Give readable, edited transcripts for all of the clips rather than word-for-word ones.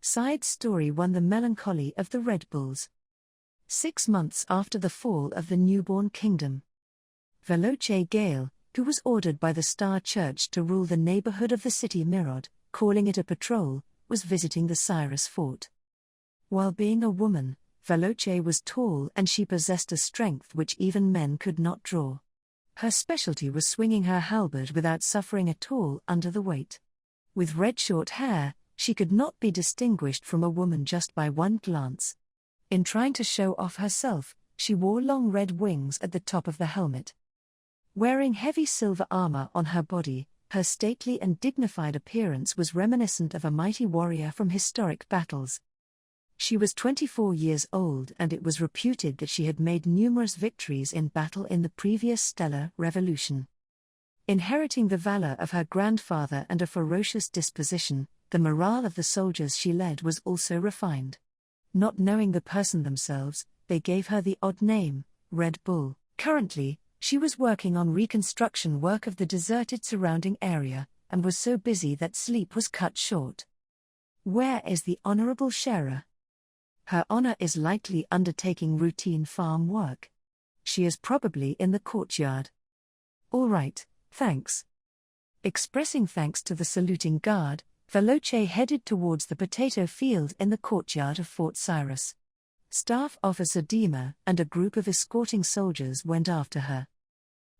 Side story 1. The melancholy of the Red Bulls. 6 months after the fall of the newborn kingdom, Veloce Gale, who was ordered by the Star Church to rule the neighborhood of the city Mirod, calling it a patrol, was visiting the Cyrus fort. While being a woman, Veloce was tall and she possessed a strength which even men could not draw. Her specialty was swinging her halberd without suffering at all under the weight. With red short hair, she could not be distinguished from a woman just by one glance. In trying to show off herself, she wore long red wings at the top of the helmet. Wearing heavy silver armor on her body, her stately and dignified appearance was reminiscent of a mighty warrior from historic battles. She was 24 years old and it was reputed that she had made numerous victories in battle in the previous stellar revolution. Inheriting the valor of her grandfather and a ferocious disposition, the morale of the soldiers she led was also refined. Not knowing the person themselves, they gave her the odd name, Red Bull. Currently, she was working on reconstruction work of the deserted surrounding area, and was so busy that sleep was cut short. Where is the Honorable Shera? Her honor is likely undertaking routine farm work. She is probably in the courtyard. All right, thanks. Expressing thanks to the saluting guard, Veloce headed towards the potato field in the courtyard of Fort Cyrus. Staff Officer Dima and a group of escorting soldiers went after her.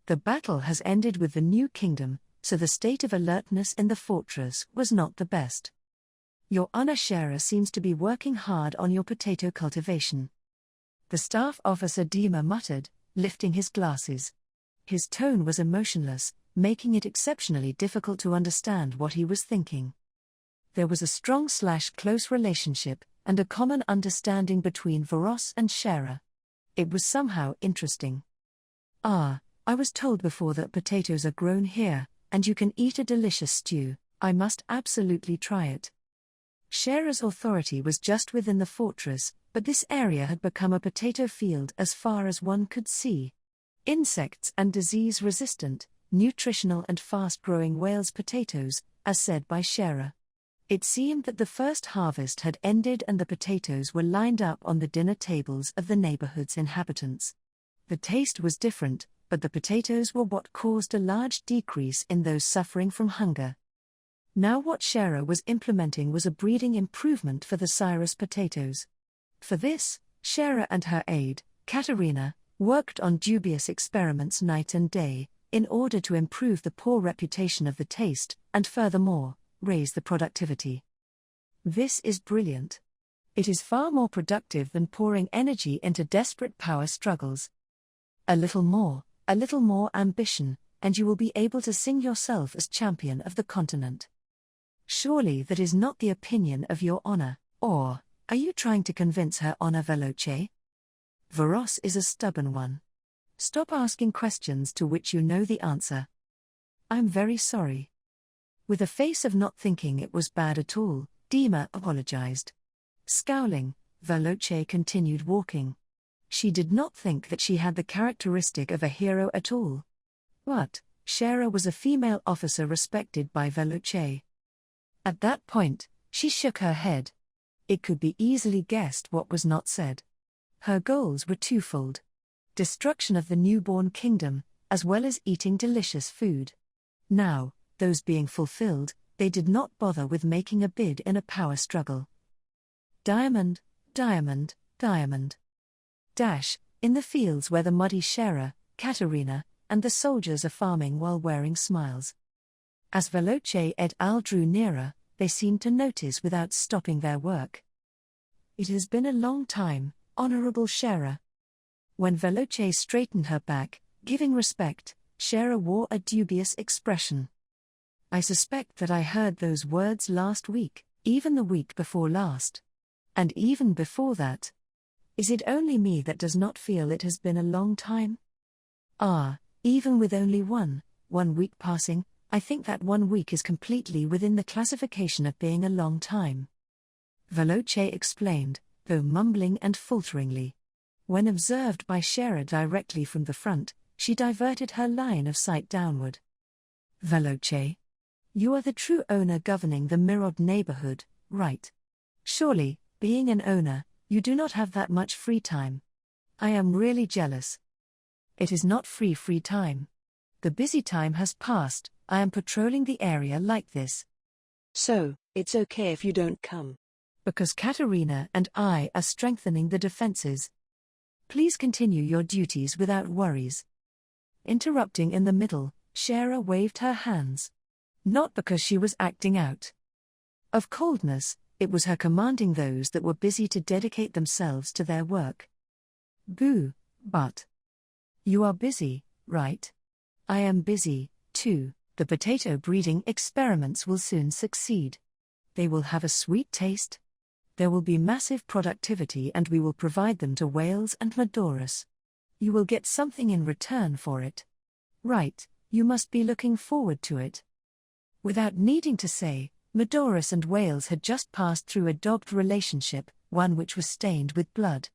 The battle has ended with the new kingdom, so the state of alertness in the fortress was not the best. Your Honor, Shera seems to be working hard on your potato cultivation. The staff officer Dima muttered, lifting his glasses. His tone was emotionless, making it exceptionally difficult to understand what he was thinking. There was a strong/close relationship, and a common understanding between Varos and Shera. It was somehow interesting. I was told before that potatoes are grown here, and you can eat a delicious stew. I must absolutely try it. Shera's authority was just within the fortress, but this area had become a potato field as far as one could see. Insects and disease-resistant, nutritional and fast-growing Wales potatoes, as said by Shera. It seemed that the first harvest had ended and the potatoes were lined up on the dinner tables of the neighborhood's inhabitants. The taste was different, but the potatoes were what caused a large decrease in those suffering from hunger. Now what Shera was implementing was a breeding improvement for the Cyrus potatoes. For this, Shera and her aide, Katerina, worked on dubious experiments night and day, in order to improve the poor reputation of the taste, and furthermore, raise the productivity. This is brilliant. It is far more productive than pouring energy into desperate power struggles. A little more ambition, and you will be able to sing yourself as champion of the continent. Surely that is not the opinion of your honor, or are you trying to convince her honor Veloce? Varos is a stubborn one. Stop asking questions to which you know the answer. I'm very sorry. With a face of not thinking it was bad at all, Dima apologized. Scowling, Veloce continued walking. She did not think that she had the characteristic of a hero at all. But Shera was a female officer respected by Veloce. At that point, she shook her head. It could be easily guessed what was not said. Her goals were twofold: destruction of the newborn kingdom, as well as eating delicious food. Now, those being fulfilled, they did not bother with making a bid in a power struggle. Diamond, diamond, diamond. Dash, in the fields where the muddy Shera, Katerina, and the soldiers are farming while wearing smiles. As Veloce et al. Drew nearer, they seemed to notice without stopping their work. It has been a long time, Honorable Shera. When Veloce straightened her back, giving respect, Shera wore a dubious expression. I suspect that I heard those words last week, even the week before last. And even before that. Is it only me that does not feel it has been a long time? Even with only one week passing, I think that 1 week is completely within the classification of being a long time. Veloce explained, though mumbling and falteringly. When observed by Shera directly from the front, she diverted her line of sight downward. Veloce. You are the true owner governing the Mirod neighborhood, right? Surely, being an owner, you do not have that much free time. I am really jealous. It is not free time. The busy time has passed, I am patrolling the area like this. So, it's okay if you don't come. Because Katerina and I are strengthening the defenses. Please continue your duties without worries. Interrupting in the middle, Shara waved her hands. Not because she was acting out of coldness, it was her commanding those that were busy to dedicate themselves to their work. Boo, but you are busy, right? I am busy, too. The potato breeding experiments will soon succeed. They will have a sweet taste. There will be massive productivity and we will provide them to Wales and Medorus. You will get something in return for it. Right, you must be looking forward to it. Without needing to say, Medorus and Wales had just passed through a dogged relationship, one which was stained with blood.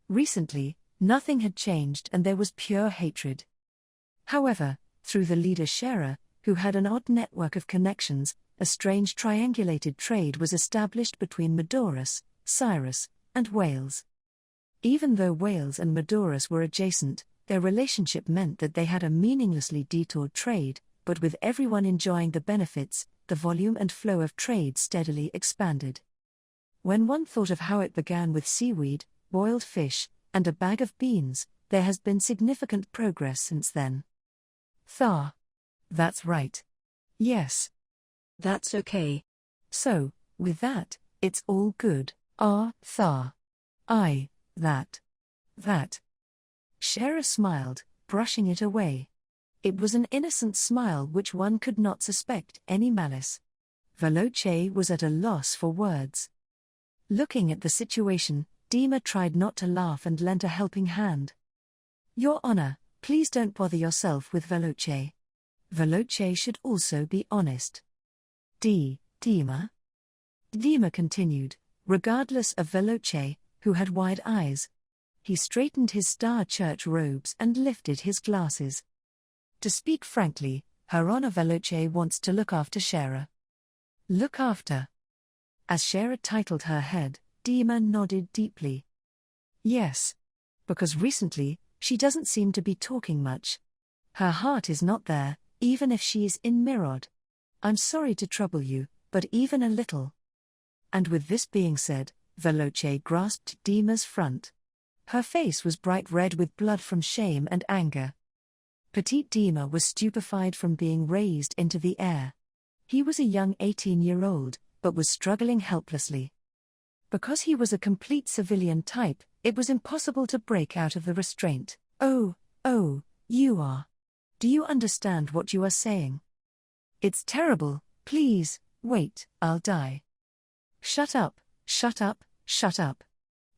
Recently, nothing had changed and there was pure hatred. However, through the leader Shara, who had an odd network of connections, a strange triangulated trade was established between Medorus, Cyrus, and Wales. Even though Wales and Medorus were adjacent, their relationship meant that they had a meaninglessly detoured trade, but with everyone enjoying the benefits, the volume and flow of trade steadily expanded. When one thought of how it began with seaweed, boiled fish, and a bag of beans, there has been significant progress since then. Thar. That's right. Yes. That's okay. So, with that, it's all good. Thar. That. Shara smiled, brushing it away. It was an innocent smile which one could not suspect any malice. Veloce was at a loss for words. Looking at the situation, Dima tried not to laugh and lent a helping hand. Your Honor, please don't bother yourself with Veloce. Veloce should also be honest. Dima? Dima continued, regardless of Veloce, who had wide eyes. He straightened his Star Church robes and lifted his glasses. To speak frankly, Her Honor Veloce wants to look after Shara. Look after? As Shara titled her head, Dima nodded deeply. Yes. Because recently, she doesn't seem to be talking much. Her heart is not there, even if she is in Mirod. I'm sorry to trouble you, but even a little. And with this being said, Veloce grasped Dima's front. Her face was bright red with blood from shame and anger. Petite Dima was stupefied from being raised into the air. He was a young 18-year-old, but was struggling helplessly. Because he was a complete civilian type, it was impossible to break out of the restraint. Oh, you are. Do you understand what you are saying? It's terrible, please, wait, I'll die. Shut up.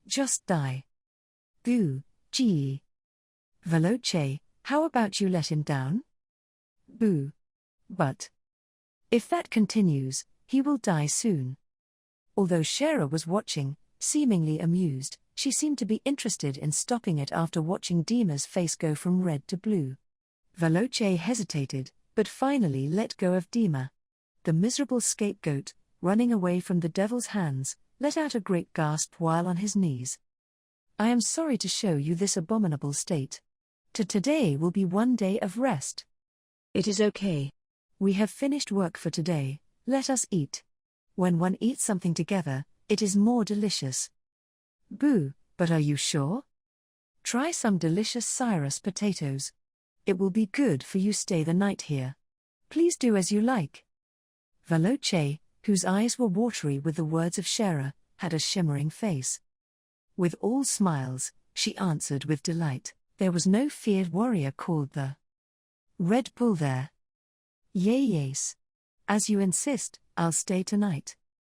Just die. Boo, gee. Veloce, how about you let him down? Boo. But if that continues, he will die soon. Although Shara was watching, seemingly amused, she seemed to be interested in stopping it after watching Dima's face go from red to blue. Veloce hesitated, but finally let go of Dima. The miserable scapegoat, running away from the devil's hands, let out a great gasp while on his knees. I am sorry to show you this abominable state. Today will be one day of rest. It is okay. We have finished work for today, let us eat. When one eats something together, it is more delicious. Boo, but are you sure? Try some delicious Cyrus potatoes. It will be good for you stay the night here. Please do as you like. Veloce, whose eyes were watery with the words of Shara, had a shimmering face. With all smiles, she answered with delight, there was no feared warrior called the Red Bull there. Yes. As you insist, I'll stay tonight.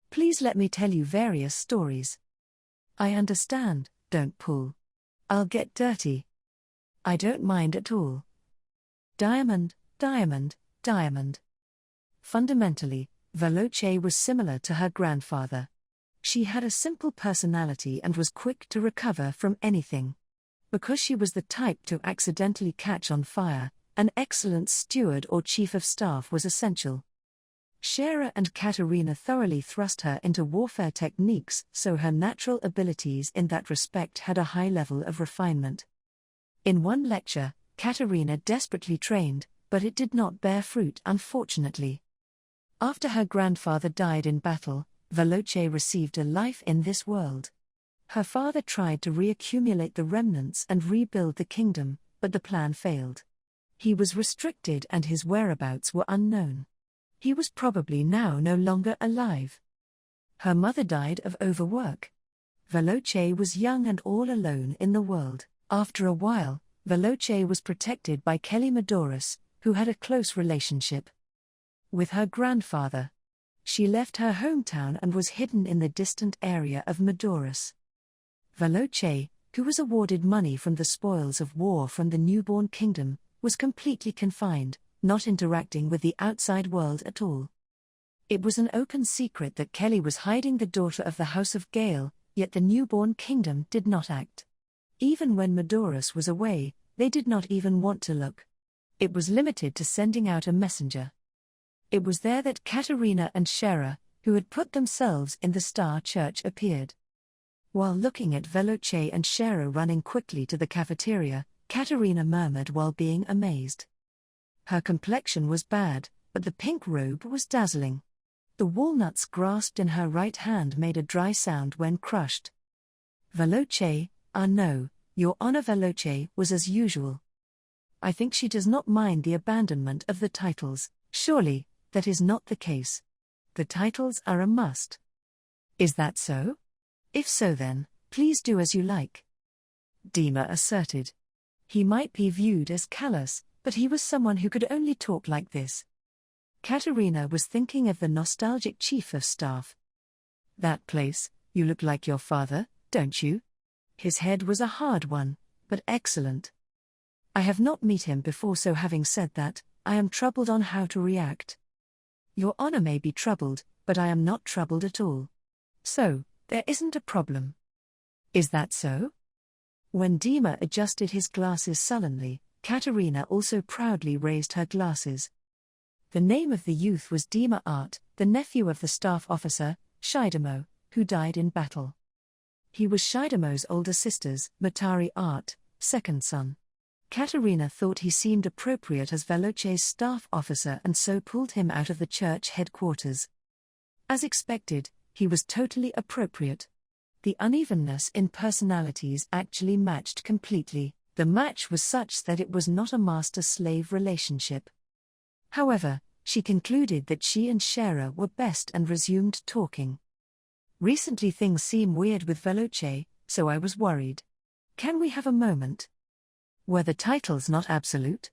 Please let me tell you various stories. I understand, don't pull. I'll get dirty. I don't mind at all. Diamond. Fundamentally, Veloce was similar to her grandfather. She had a simple personality and was quick to recover from anything. Because she was the type to accidentally catch on fire, an excellent steward or chief of staff was essential. Shera and Katerina thoroughly thrust her into warfare techniques, so her natural abilities in that respect had a high level of refinement. In one lecture, Katerina desperately trained, but it did not bear fruit, unfortunately. After her grandfather died in battle, Veloce received a life in this world. Her father tried to reaccumulate the remnants and rebuild the kingdom, but the plan failed. He was restricted and his whereabouts were unknown. He was probably now no longer alive. Her mother died of overwork. Veloce was young and all alone in the world. After a while, Veloce was protected by Kelly Medorus, who had a close relationship with her grandfather. She left her hometown and was hidden in the distant area of Medorus. Veloce, who was awarded money from the spoils of war from the newborn kingdom, was completely confined, not interacting with the outside world at all. It was an open secret that Kelly was hiding the daughter of the House of Gale, yet the newborn kingdom did not act. Even when Medorus was away, they did not even want to look. It was limited to sending out a messenger. It was there that Katerina and Shera, who had put themselves in the Star Church, appeared. While looking at Veloce and Shera running quickly to the cafeteria, Katerina murmured while being amazed. Her complexion was bad, but the pink robe was dazzling. The walnuts grasped in her right hand made a dry sound when crushed. Veloce, ah no, Your Honor. Veloce was as usual. I think she does not mind the abandonment of the titles. Surely, that is not the case. The titles are a must. Is that so? If so then, please do as you like. Dima asserted. He might be viewed as callous, but he was someone who could only talk like this. Katerina was thinking of the nostalgic chief of staff. That place, you look like your father, don't you? His head was a hard one, but excellent. I have not met him before, so having said that, I am troubled on how to react. Your Honor may be troubled, but I am not troubled at all. So, there isn't a problem. Is that so? When Dima adjusted his glasses sullenly, Katerina also proudly raised her glasses. The name of the youth was Dima Art, the nephew of the staff officer, Shidamo, who died in battle. He was Shidamo's older sister's, Matari Art, second son. Katerina thought he seemed appropriate as Veloce's staff officer and so pulled him out of the church headquarters. As expected, he was totally appropriate. The unevenness in personalities actually matched completely. The match was such that it was not a master-slave relationship. However, she concluded that she and Shera were best and resumed talking. Recently things seem weird with Veloce, so I was worried. Can we have a moment? Were the titles not absolute?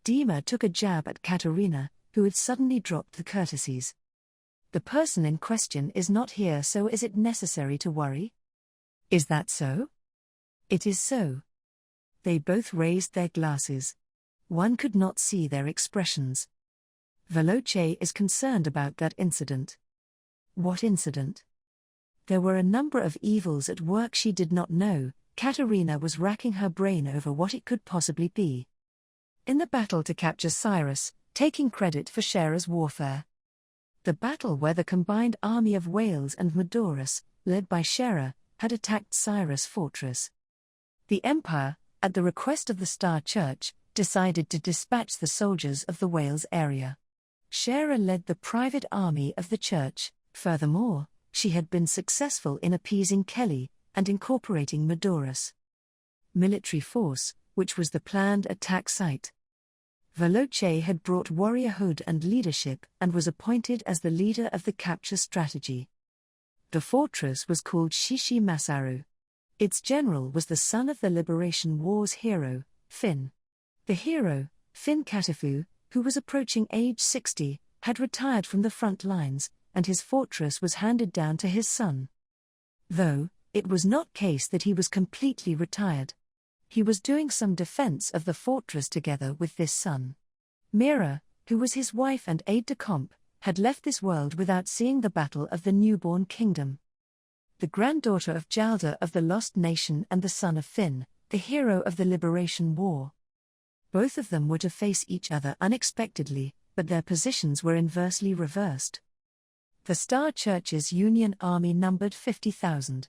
Dima took a jab at Katerina, who had suddenly dropped the courtesies. The person in question is not here, so is it necessary to worry? Is that so? It is so. They both raised their glasses. One could not see their expressions. Veloce is concerned about that incident. What incident? There were a number of evils at work she did not know. Katerina was racking her brain over what it could possibly be. In the battle to capture Cyrus, taking credit for Shera's warfare. The battle where the combined army of Wales and Medorus, led by Shera, had attacked Cyrus' fortress. The Empire, at the request of the Star Church, decided to dispatch the soldiers of the Wales area. Shera led the private army of the church. Furthermore, she had been successful in appeasing Kelly and incorporating Medorus' military force, which was the planned attack site. Veloce had brought warriorhood and leadership and was appointed as the leader of the capture strategy. The fortress was called Shishi Masaru. Its general was the son of the Liberation War's hero, Finn. The hero, Finn Katifu, who was approaching age 60, had retired from the front lines, and his fortress was handed down to his son. Though, it was not case that he was completely retired. He was doing some defense of the fortress together with this son. Mira, who was his wife and aide-de-camp, had left this world without seeing the Battle of the Newborn Kingdom. The granddaughter of Jalda of the Lost Nation and the son of Finn, the hero of the Liberation War. Both of them were to face each other unexpectedly, but their positions were inversely reversed. The Star Church's Union army numbered 50,000.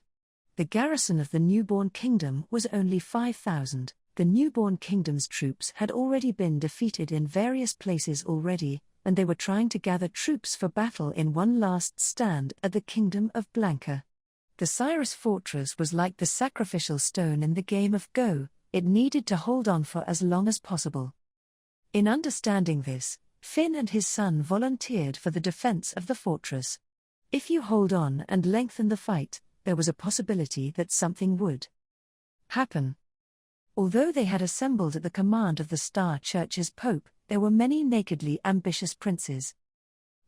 The garrison of the newborn kingdom was only 5,000. The newborn kingdom's troops had already been defeated in various places already, and they were trying to gather troops for battle in one last stand at the kingdom of Blanca. The Cyrus fortress was like the sacrificial stone in the game of Go, it needed to hold on for as long as possible. In understanding this, Finn and his son volunteered for the defense of the fortress. If you hold on and lengthen the fight, there was a possibility that something would happen. Although they had assembled at the command of the Star Church's Pope, there were many nakedly ambitious princes.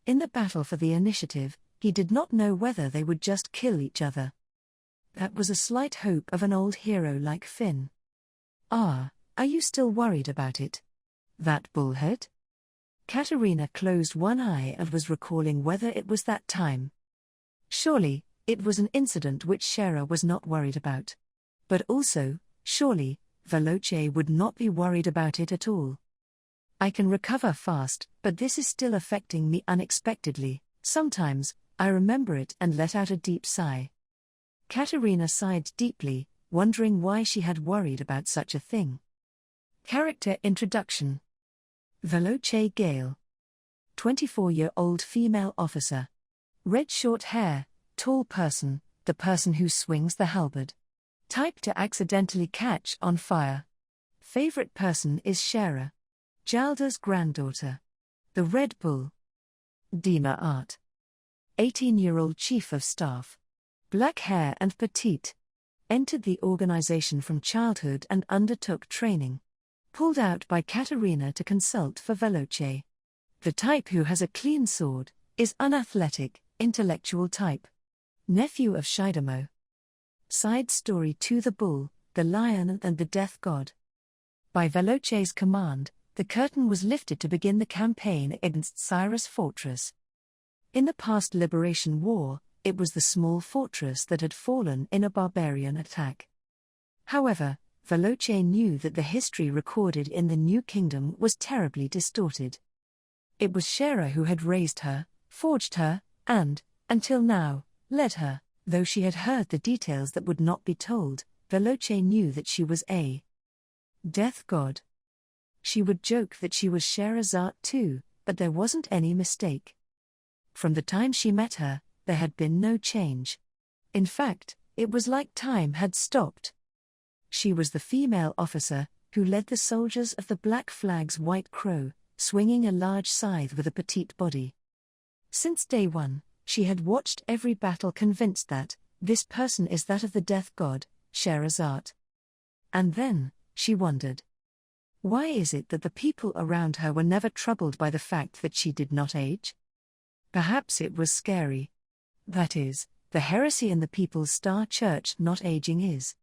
In the battle for the initiative, he did not know whether they would just kill each other. That was a slight hope of an old hero like Finn. Are you still worried about it? That bullhead? Katerina closed one eye and was recalling whether it was that time. Surely, it was an incident which Shera was not worried about. But also, surely, Veloce would not be worried about it at all. I can recover fast, but this is still affecting me unexpectedly. Sometimes, I remember it and let out a deep sigh. Katerina sighed deeply, wondering why she had worried about such a thing. Character Introduction. Veloce Gale. 24-year-old female officer. Red short hair, tall person, the person who swings the halberd. Type to accidentally catch on fire. Favorite person is Shera, Jalda's granddaughter. The Red Bull. Dima Art. 18-year-old chief of staff. Black hair and petite. Entered the organization from childhood and undertook training. Pulled out by Katerina to consult for Veloce. The type who has a clean sword, is unathletic, intellectual type. Nephew of Shidamo. Side story to the Bull, the Lion and the Death God. By Veloce's command, the curtain was lifted to begin the campaign against Cyrus Fortress. In the past Liberation War, it was the small fortress that had fallen in a barbarian attack. However, Veloce knew that the history recorded in the New Kingdom was terribly distorted. It was Shera who had raised her, forged her, and, until now, led her. Though she had heard the details that would not be told, Veloce knew that she was a death god. She would joke that she was Sherazade too, but there wasn't any mistake. From the time she met her, there had been no change. In fact, it was like time had stopped. She was the female officer, who led the soldiers of the Black Flag's White Crow, swinging a large scythe with a petite body. Since day one, she had watched every battle convinced that, this person is that of the death god, Sherazade. And then, she wondered. Why is it that the people around her were never troubled by the fact that she did not age? Perhaps it was scary. That is, the heresy in the People's Star Church not aging is.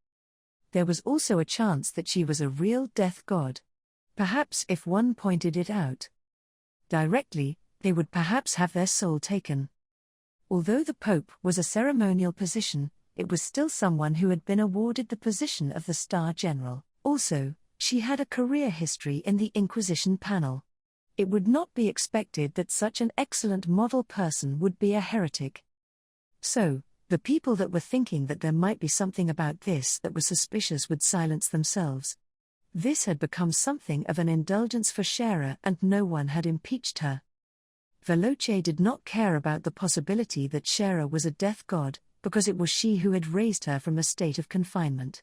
There was also a chance that she was a real death god. Perhaps if one pointed it out directly, they would perhaps have their soul taken. Although the Pope was a ceremonial position, it was still someone who had been awarded the position of the Star General. Also, she had a career history in the Inquisition panel. It would not be expected that such an excellent model person would be a heretic. So, the people that were thinking that there might be something about this that was suspicious would silence themselves. This had become something of an indulgence for Shera and no one had impeached her. Veloce did not care about the possibility that Shera was a death god, because it was she who had raised her from a state of confinement.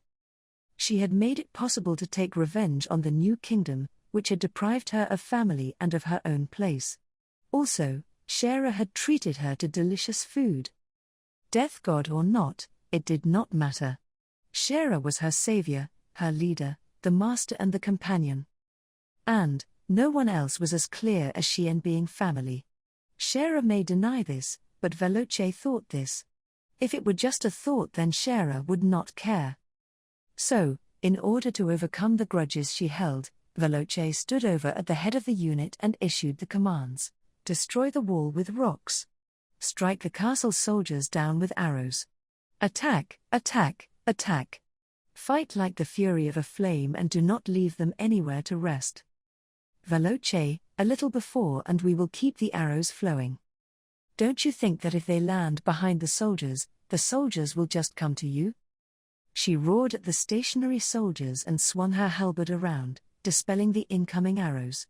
She had made it possible to take revenge on the New Kingdom, which had deprived her of family and of her own place. Also, Shera had treated her to delicious food. Death god or not, it did not matter. Shera was her savior, her leader, the master and the companion. And, no one else was as clear as she in being family. Shera may deny this, but Veloce thought this. If it were just a thought, then Shera would not care. So, in order to overcome the grudges she held, Veloce stood over at the head of the unit and issued the commands. Destroy the wall with rocks. Strike the castle soldiers down with arrows. Attack, attack, attack. Fight like the fury of a flame and do not leave them anywhere to rest. Veloce, A little before and we will keep the arrows flowing. Don't you think that if they land behind the soldiers will just come to you? She roared at the stationary soldiers and swung her halberd around, dispelling the incoming arrows.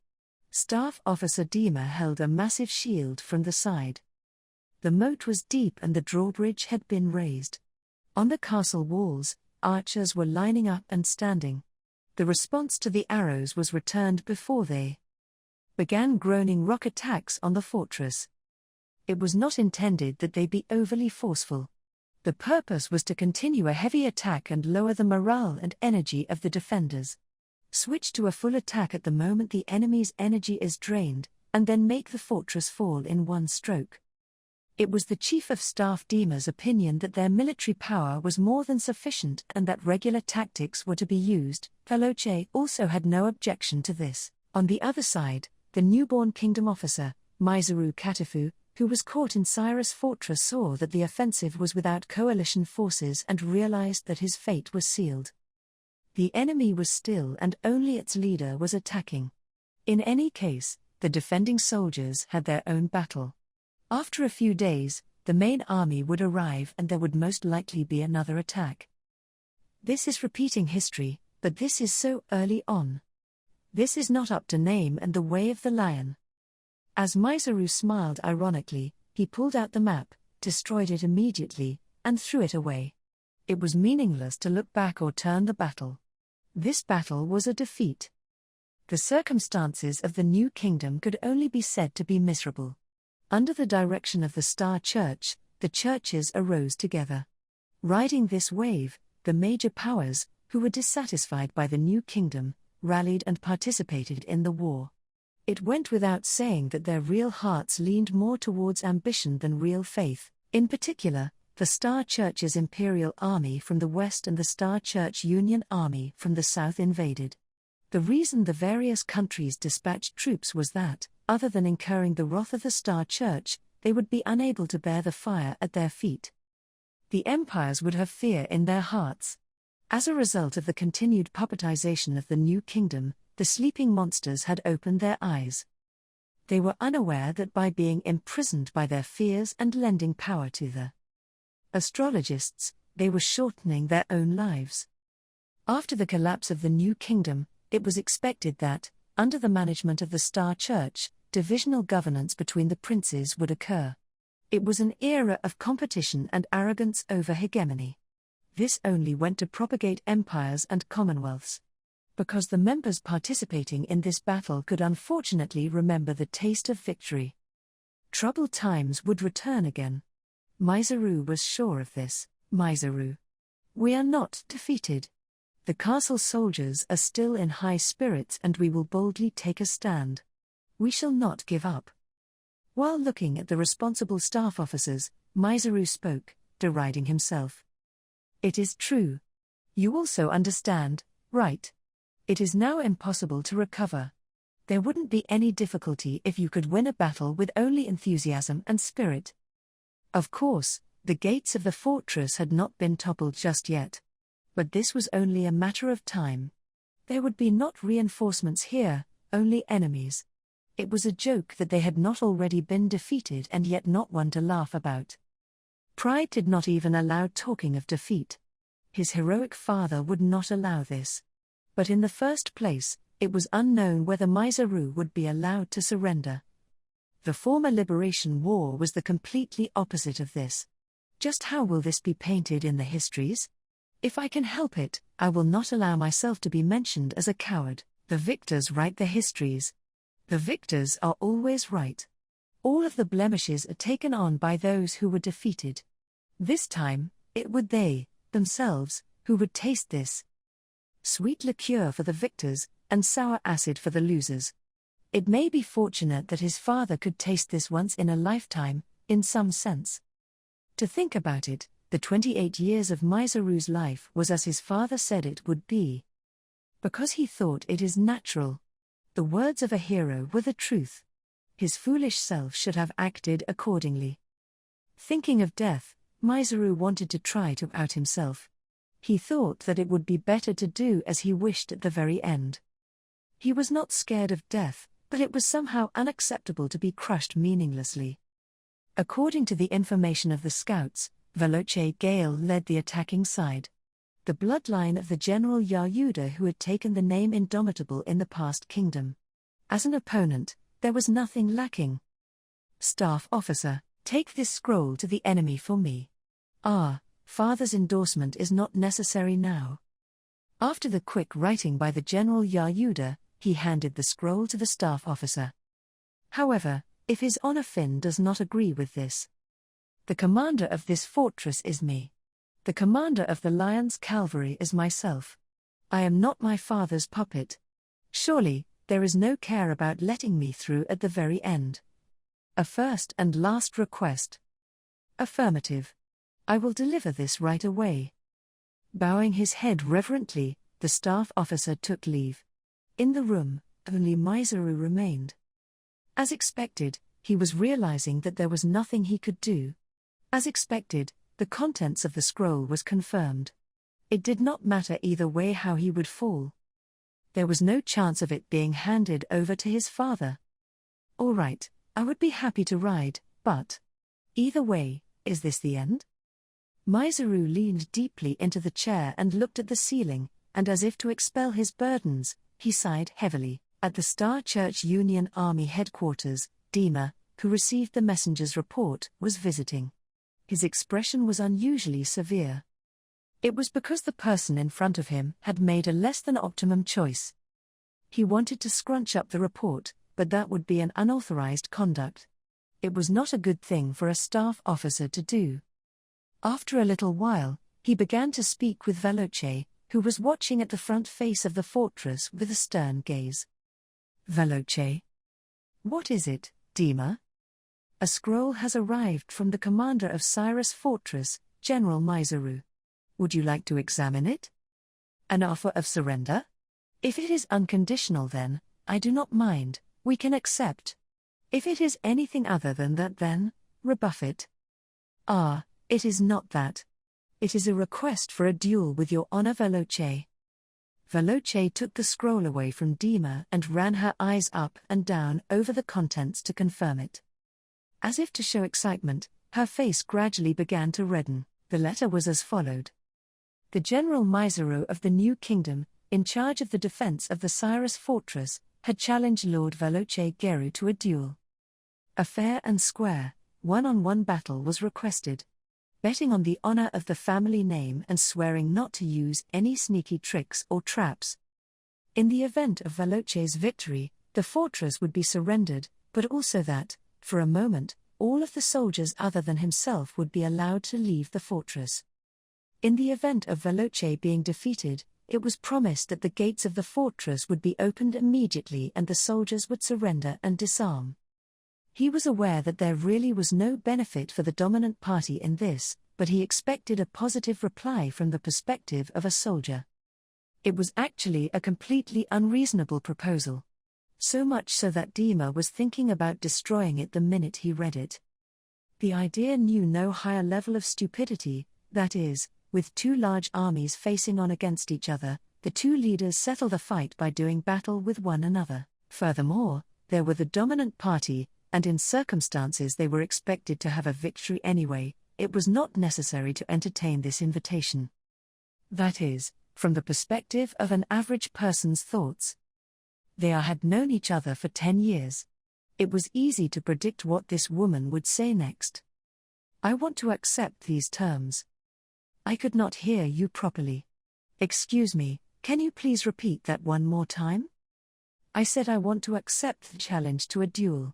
Staff Officer Dima held a massive shield from the side. The moat was deep and the drawbridge had been raised. On the castle walls, archers were lining up and standing. The response to the arrows was returned before they began groaning rock attacks on the fortress. It was not intended that they be overly forceful. The purpose was to continue a heavy attack and lower the morale and energy of the defenders. Switch to a full attack at the moment the enemy's energy is drained, and then make the fortress fall in one stroke. It was the Chief of Staff Dima's opinion that their military power was more than sufficient and that regular tactics were to be used. Veloce also had no objection to this. On the other side, the newborn kingdom officer, Maizuru Katafu, who was caught in Cyrus' fortress, saw that the offensive was without coalition forces and realized that his fate was sealed. The enemy was still and only its leader was attacking. In any case, the defending soldiers had their own battle. After a few days, the main army would arrive and there would most likely be another attack. This is repeating history, but this is so early on. This is not up to name and the way of the lion. As Maizuru smiled ironically, he pulled out the map, destroyed it immediately, and threw it away. It was meaningless to look back or turn the battle. This battle was a defeat. The circumstances of the new kingdom could only be said to be miserable. Under the direction of the Star Church, the churches arose together. Riding this wave, the major powers, who were dissatisfied by the new kingdom, rallied and participated in the war. It went without saying that their real hearts leaned more towards ambition than real faith. In particular, the Star Church's Imperial Army from the west and the Star Church Union Army from the south invaded. The reason the various countries dispatched troops was that, other than incurring the wrath of the Star Church, they would be unable to bear the fire at their feet. The empires would have fear in their hearts. As a result of the continued puppetization of the new kingdom, the sleeping monsters had opened their eyes. They were unaware that by being imprisoned by their fears and lending power to the astrologists, they were shortening their own lives. After the collapse of the new kingdom, it was expected that, under the management of the Star Church, divisional governance between the princes would occur. It was an era of competition and arrogance over hegemony. This only went to propagate empires and commonwealths. Because the members participating in this battle could unfortunately remember the taste of victory. Troubled times would return again. Maizuru was sure of this. Maizuru. We are not defeated. The castle soldiers are still in high spirits and we will boldly take a stand. We shall not give up. While looking at the responsible staff officers, Maizuru spoke, deriding himself. It is true. You also understand, right? It is now impossible to recover. There wouldn't be any difficulty if you could win a battle with only enthusiasm and spirit. Of course, the gates of the fortress had not been toppled just yet. But this was only a matter of time. There would be not reinforcements here, only enemies. It was a joke that they had not already been defeated and yet not one to laugh about. Pride did not even allow talking of defeat. His heroic father would not allow this. But in the first place, it was unknown whether Maizuru would be allowed to surrender. The former liberation war was the completely opposite of this. Just how will this be painted in the histories? If I can help it, I will not allow myself to be mentioned as a coward. The victors write the histories. The victors are always right. All of the blemishes are taken on by those who were defeated. This time, it would they, themselves, who would taste this sweet liqueur for the victors, and sour acid for the losers. It may be fortunate that his father could taste this once in a lifetime, in some sense. To think about it, the 28 years of Maizuru's life was as his father said it would be. Because he thought it is natural. The words of a hero were the truth. His foolish self should have acted accordingly. Thinking of death, Maizuru wanted to try to out himself. He thought that it would be better to do as he wished at the very end. He was not scared of death, but it was somehow unacceptable to be crushed meaninglessly. According to the information of the scouts, Veloce Gale led the attacking side. The bloodline of the General Yahuda who had taken the name Indomitable in the past kingdom. As an opponent, there was nothing lacking. Staff officer, take this scroll to the enemy for me. Father's endorsement is not necessary now. After the quick writing by the General Yahuda, he handed the scroll to the staff officer. However, if His Honor Finn does not agree with this, the commander of this fortress is me. The commander of the Lion's Cavalry is myself. I am not my father's puppet. Surely, there is no care about letting me through at the very end. A first and last request. Affirmative. I will deliver this right away. Bowing his head reverently, the staff officer took leave. In the room, only Maizuru remained. As expected, he was realizing that there was nothing he could do. As expected, the contents of the scroll was confirmed. It did not matter either way how he would fall. There was no chance of it being handed over to his father. All right, I would be happy to ride, but either way, is this the end? Maizuru leaned deeply into the chair and looked at the ceiling, and as if to expel his burdens, he sighed heavily. At the Star Church Union Army headquarters, Dima, who received the messenger's report, was visiting. His expression was unusually severe. It was because the person in front of him had made a less than optimum choice. He wanted to scrunch up the report, but that would be an unauthorized conduct. It was not a good thing for a staff officer to do. After a little while, he began to speak with Veloce, who was watching at the front face of the fortress with a stern gaze. Veloce. What is it, Dima? A scroll has arrived from the commander of Cyrus Fortress, General Maizuru. Would you like to examine it? An offer of surrender? If it is unconditional then, I do not mind, we can accept. If it is anything other than that then, rebuff it. It is not that. It is a request for a duel with your honor Veloce. Veloce took the scroll away from Dima and ran her eyes up and down over the contents to confirm it. As if to show excitement, her face gradually began to redden. The letter was as followed. The General Maizuru of the New Kingdom, in charge of the defense of the Cyrus Fortress, had challenged Lord Veloce Geru to a duel. A fair and square, one-on-one battle was requested. Betting on the honor of the family name and swearing not to use any sneaky tricks or traps. In the event of Veloce's victory, the fortress would be surrendered, but also that, for a moment, all of the soldiers other than himself would be allowed to leave the fortress. In the event of Veloce being defeated, it was promised that the gates of the fortress would be opened immediately and the soldiers would surrender and disarm. He was aware that there really was no benefit for the dominant party in this, but he expected a positive reply from the perspective of a soldier. It was actually a completely unreasonable proposal. So much so that Dima was thinking about destroying it the minute he read it. The idea knew no higher level of stupidity, that is, with two large armies facing on against each other, the two leaders settle the fight by doing battle with one another. Furthermore, there were the dominant party, and in circumstances they were expected to have a victory anyway, it was not necessary to entertain this invitation. That is, from the perspective of an average person's thoughts. They had known each other for 10 years. It was easy to predict what this woman would say next. I want to accept these terms. I could not hear you properly. Excuse me, can you please repeat that one more time? I said I want to accept the challenge to a duel.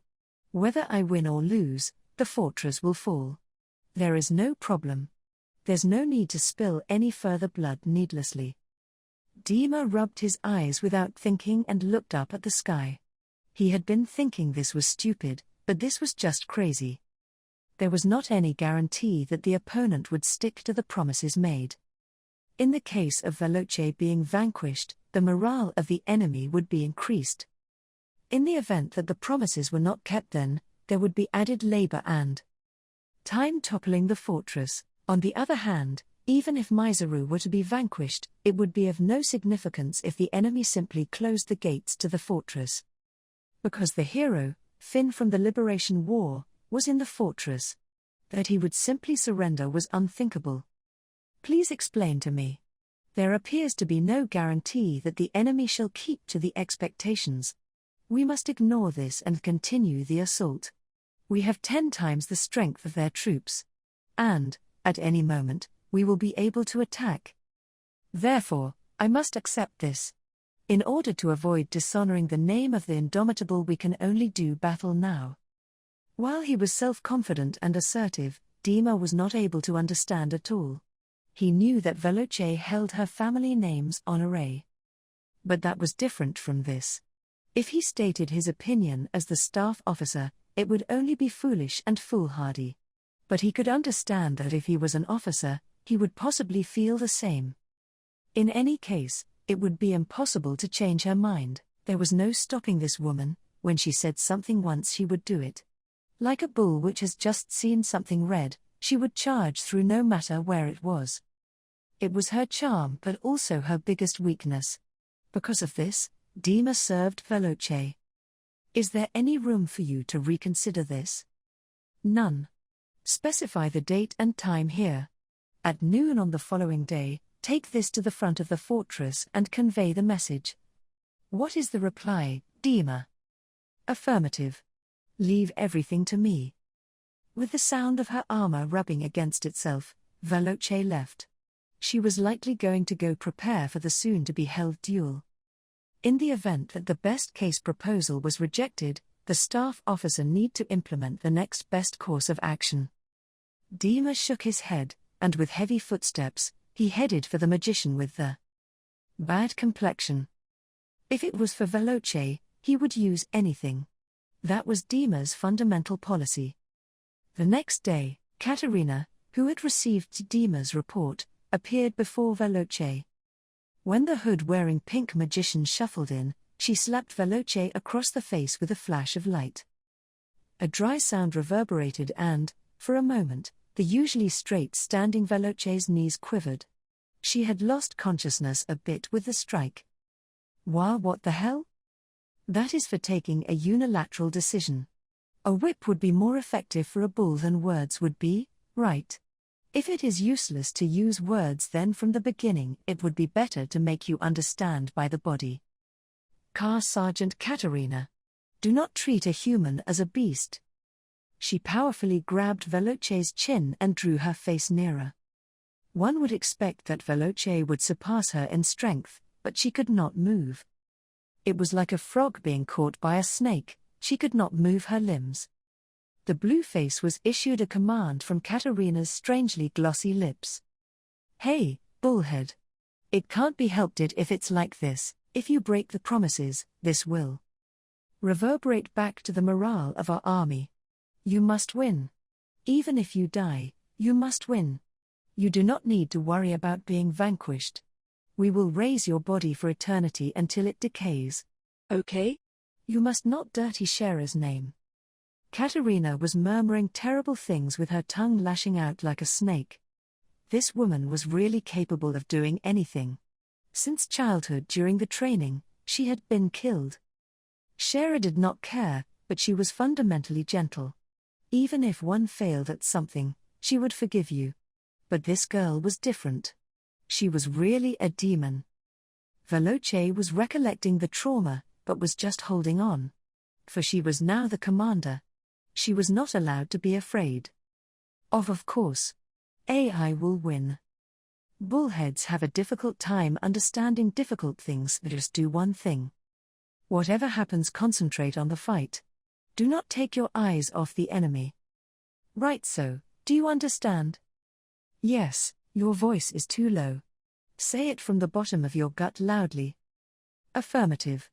Whether I win or lose, the fortress will fall. There is no problem. There's no need to spill any further blood needlessly. Dima rubbed his eyes without thinking and looked up at the sky. He had been thinking this was stupid, but this was just crazy. There was not any guarantee that the opponent would stick to the promises made. In the case of Veloce being vanquished, the morale of the enemy would be increased. In the event that the promises were not kept then, there would be added labor and time toppling the fortress. On the other hand, even if Maizuru were to be vanquished, it would be of no significance if the enemy simply closed the gates to the fortress. Because the hero, Finn from the Liberation War, was in the fortress. That he would simply surrender was unthinkable. Please explain to me. There appears to be no guarantee that the enemy shall keep to the expectations. We must ignore this and continue the assault. We have 10 times the strength of their troops. And, at any moment, we will be able to attack. Therefore, I must accept this. In order to avoid dishonoring the name of the Indomitable, we can only do battle now. While he was self-confident and assertive, Dima was not able to understand at all. He knew that Veloce held her family names en array. But that was different from this. If he stated his opinion as the staff officer, it would only be foolish and foolhardy. But he could understand that if he was an officer, he would possibly feel the same. In any case, it would be impossible to change her mind. There was no stopping this woman. When she said something once, she would do it. Like a bull which has just seen something red, she would charge through no matter where it was. It was her charm but also her biggest weakness. Because of this, Dima served Veloce. Is there any room for you to reconsider this? None. Specify the date and time here. At noon on the following day, take this to the front of the fortress and convey the message. What is the reply, Dima? Affirmative. Leave everything to me. With the sound of her armor rubbing against itself, Veloce left. She was likely going to go prepare for the soon-to-be-held duel. In the event that the best-case proposal was rejected, the staff officer need to implement the next best course of action. Dima shook his head, and with heavy footsteps, he headed for the magician with the bad complexion. If it was for Veloce, he would use anything. That was Dima's fundamental policy. The next day, Katerina, who had received Dima's report, appeared before Veloce. When the hood-wearing pink magician shuffled in, she slapped Veloce across the face with a flash of light. A dry sound reverberated and, for a moment, the usually straight-standing Veloce's knees quivered. She had lost consciousness a bit with the strike. What the hell? That is for taking a unilateral decision. A whip would be more effective for a bull than words would be, right? If it is useless to use words, then from the beginning it would be better to make you understand by the body. Car Sergeant Katerina. Do not treat a human as a beast. She powerfully grabbed Veloce's chin and drew her face nearer. One would expect that Veloce would surpass her in strength, but she could not move. It was like a frog being caught by a snake. She could not move her limbs. The blue face was issued a command from Katerina's strangely glossy lips. Hey, bullhead. It can't be helped if it's like this. If you break the promises, this will reverberate back to the morale of our army. You must win. Even if you die, you must win. You do not need to worry about being vanquished. We will raise your body for eternity until it decays. Okay? You must not dirty Shera's name. Katerina was murmuring terrible things with her tongue lashing out like a snake. This woman was really capable of doing anything. Since childhood during the training, she had been killed. Shera did not care, but she was fundamentally gentle. Even if one failed at something, she would forgive you. But this girl was different. She was really a demon. Veloce was recollecting the trauma, but was just holding on. For she was now the commander. She was not allowed to be afraid. Of course. AI will win. Bullheads have a difficult time understanding difficult things. Just do one thing. Whatever happens, concentrate on the fight. Do not take your eyes off the enemy. Right so, do you understand? Yes, your voice is too low. Say it from the bottom of your gut loudly. Affirmative.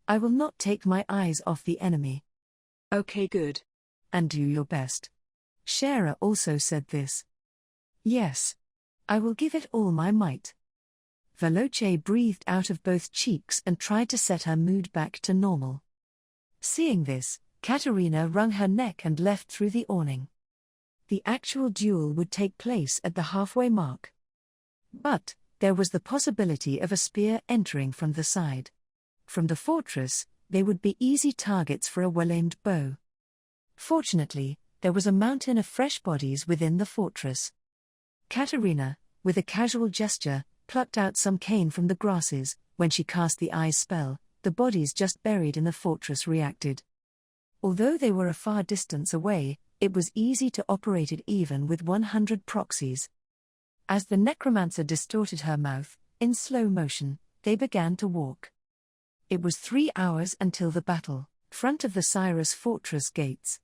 I will not take my eyes off the enemy. Okay, good. And do your best. Shera also said this. Yes. I will give it all my might. Veloce breathed out of both cheeks and tried to set her mood back to normal. Seeing this, Katerina wrung her neck and left through the awning. The actual duel would take place at the halfway mark. But there was the possibility of a spear entering from the side. From the fortress, They would be easy targets for a well-aimed bow. Fortunately, there was a mountain of fresh bodies within the fortress. Katerina, with a casual gesture, plucked out some cane from the grasses. When she cast the eyes spell, the bodies just buried in the fortress reacted. Although they were a far distance away, it was easy to operate it even with 100 proxies. As the necromancer distorted her mouth, in slow motion, they began to walk. It was 3 hours until the battle, front of the Cyrus fortress gates.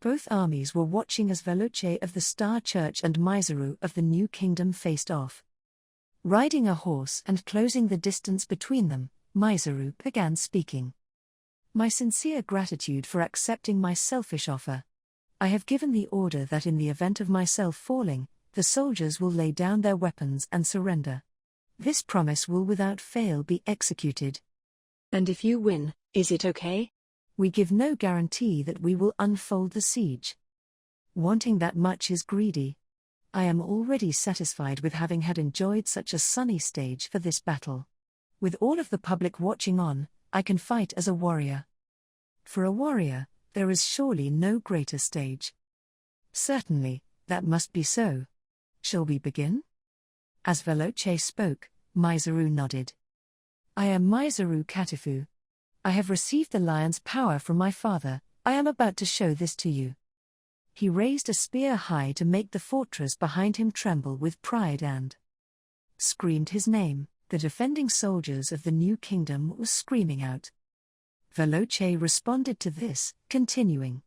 Both armies were watching as Veloce of the Star Church and Maizuru of the New Kingdom faced off. Riding a horse and closing the distance between them, Maizuru began speaking. My sincere gratitude for accepting my selfish offer. I have given the order that in the event of myself falling, the soldiers will lay down their weapons and surrender. This promise will without fail be executed. And if you win, is it okay? We give no guarantee that we will unfold the siege. Wanting that much is greedy. I am already satisfied with having had enjoyed such a sunny stage for this battle. With all of the public watching on, I can fight as a warrior. For a warrior, there is surely no greater stage. Certainly, that must be so. Shall we begin? As Veloce spoke, Maizuru nodded. I am Maizuru Katifu. I have received the lion's power from my father. I am about to show this to you. He raised a spear high to make the fortress behind him tremble with pride and screamed his name. The defending soldiers of the New Kingdom were screaming out. Veloce responded to this, continuing.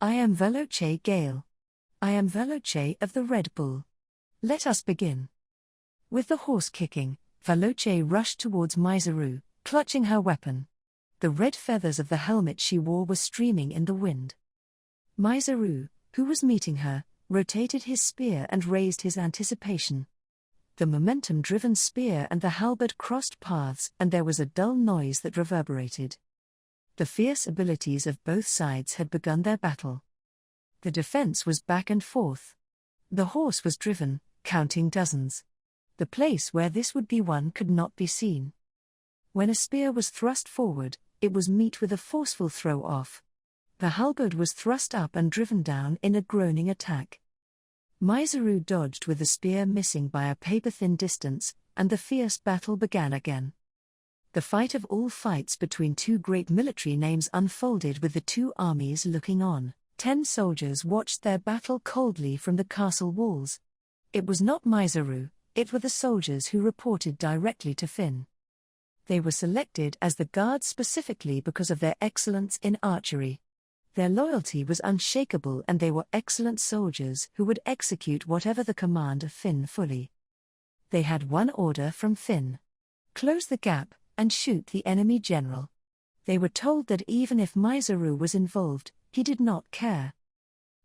I am Veloce Gale. I am Veloce of the Red Bull. Let us begin. With the horse kicking, Veloce rushed towards Maizuru, clutching her weapon. The red feathers of the helmet she wore were streaming in the wind. Maizuru, who was meeting her, rotated his spear and raised his anticipation. The momentum-driven spear and the halberd crossed paths, and there was a dull noise that reverberated. The fierce abilities of both sides had begun their battle. The defense was back and forth. The horse was driven, counting dozens. The place where this would be won could not be seen. When a spear was thrust forward, it was met with a forceful throw-off. The halberd was thrust up and driven down in a groaning attack. Maizuru dodged with the spear missing by a paper-thin distance, and the fierce battle began again. The fight of all fights between two great military names unfolded with the two armies looking on. 10 soldiers watched their battle coldly from the castle walls. It was not Maizuru, it were the soldiers who reported directly to Finn. They were selected as the guards specifically because of their excellence in archery. Their loyalty was unshakable and they were excellent soldiers who would execute whatever the command of Finn fully. They had one order from Finn. Close the gap, and shoot the enemy general. They were told that even if Maizuru was involved, he did not care.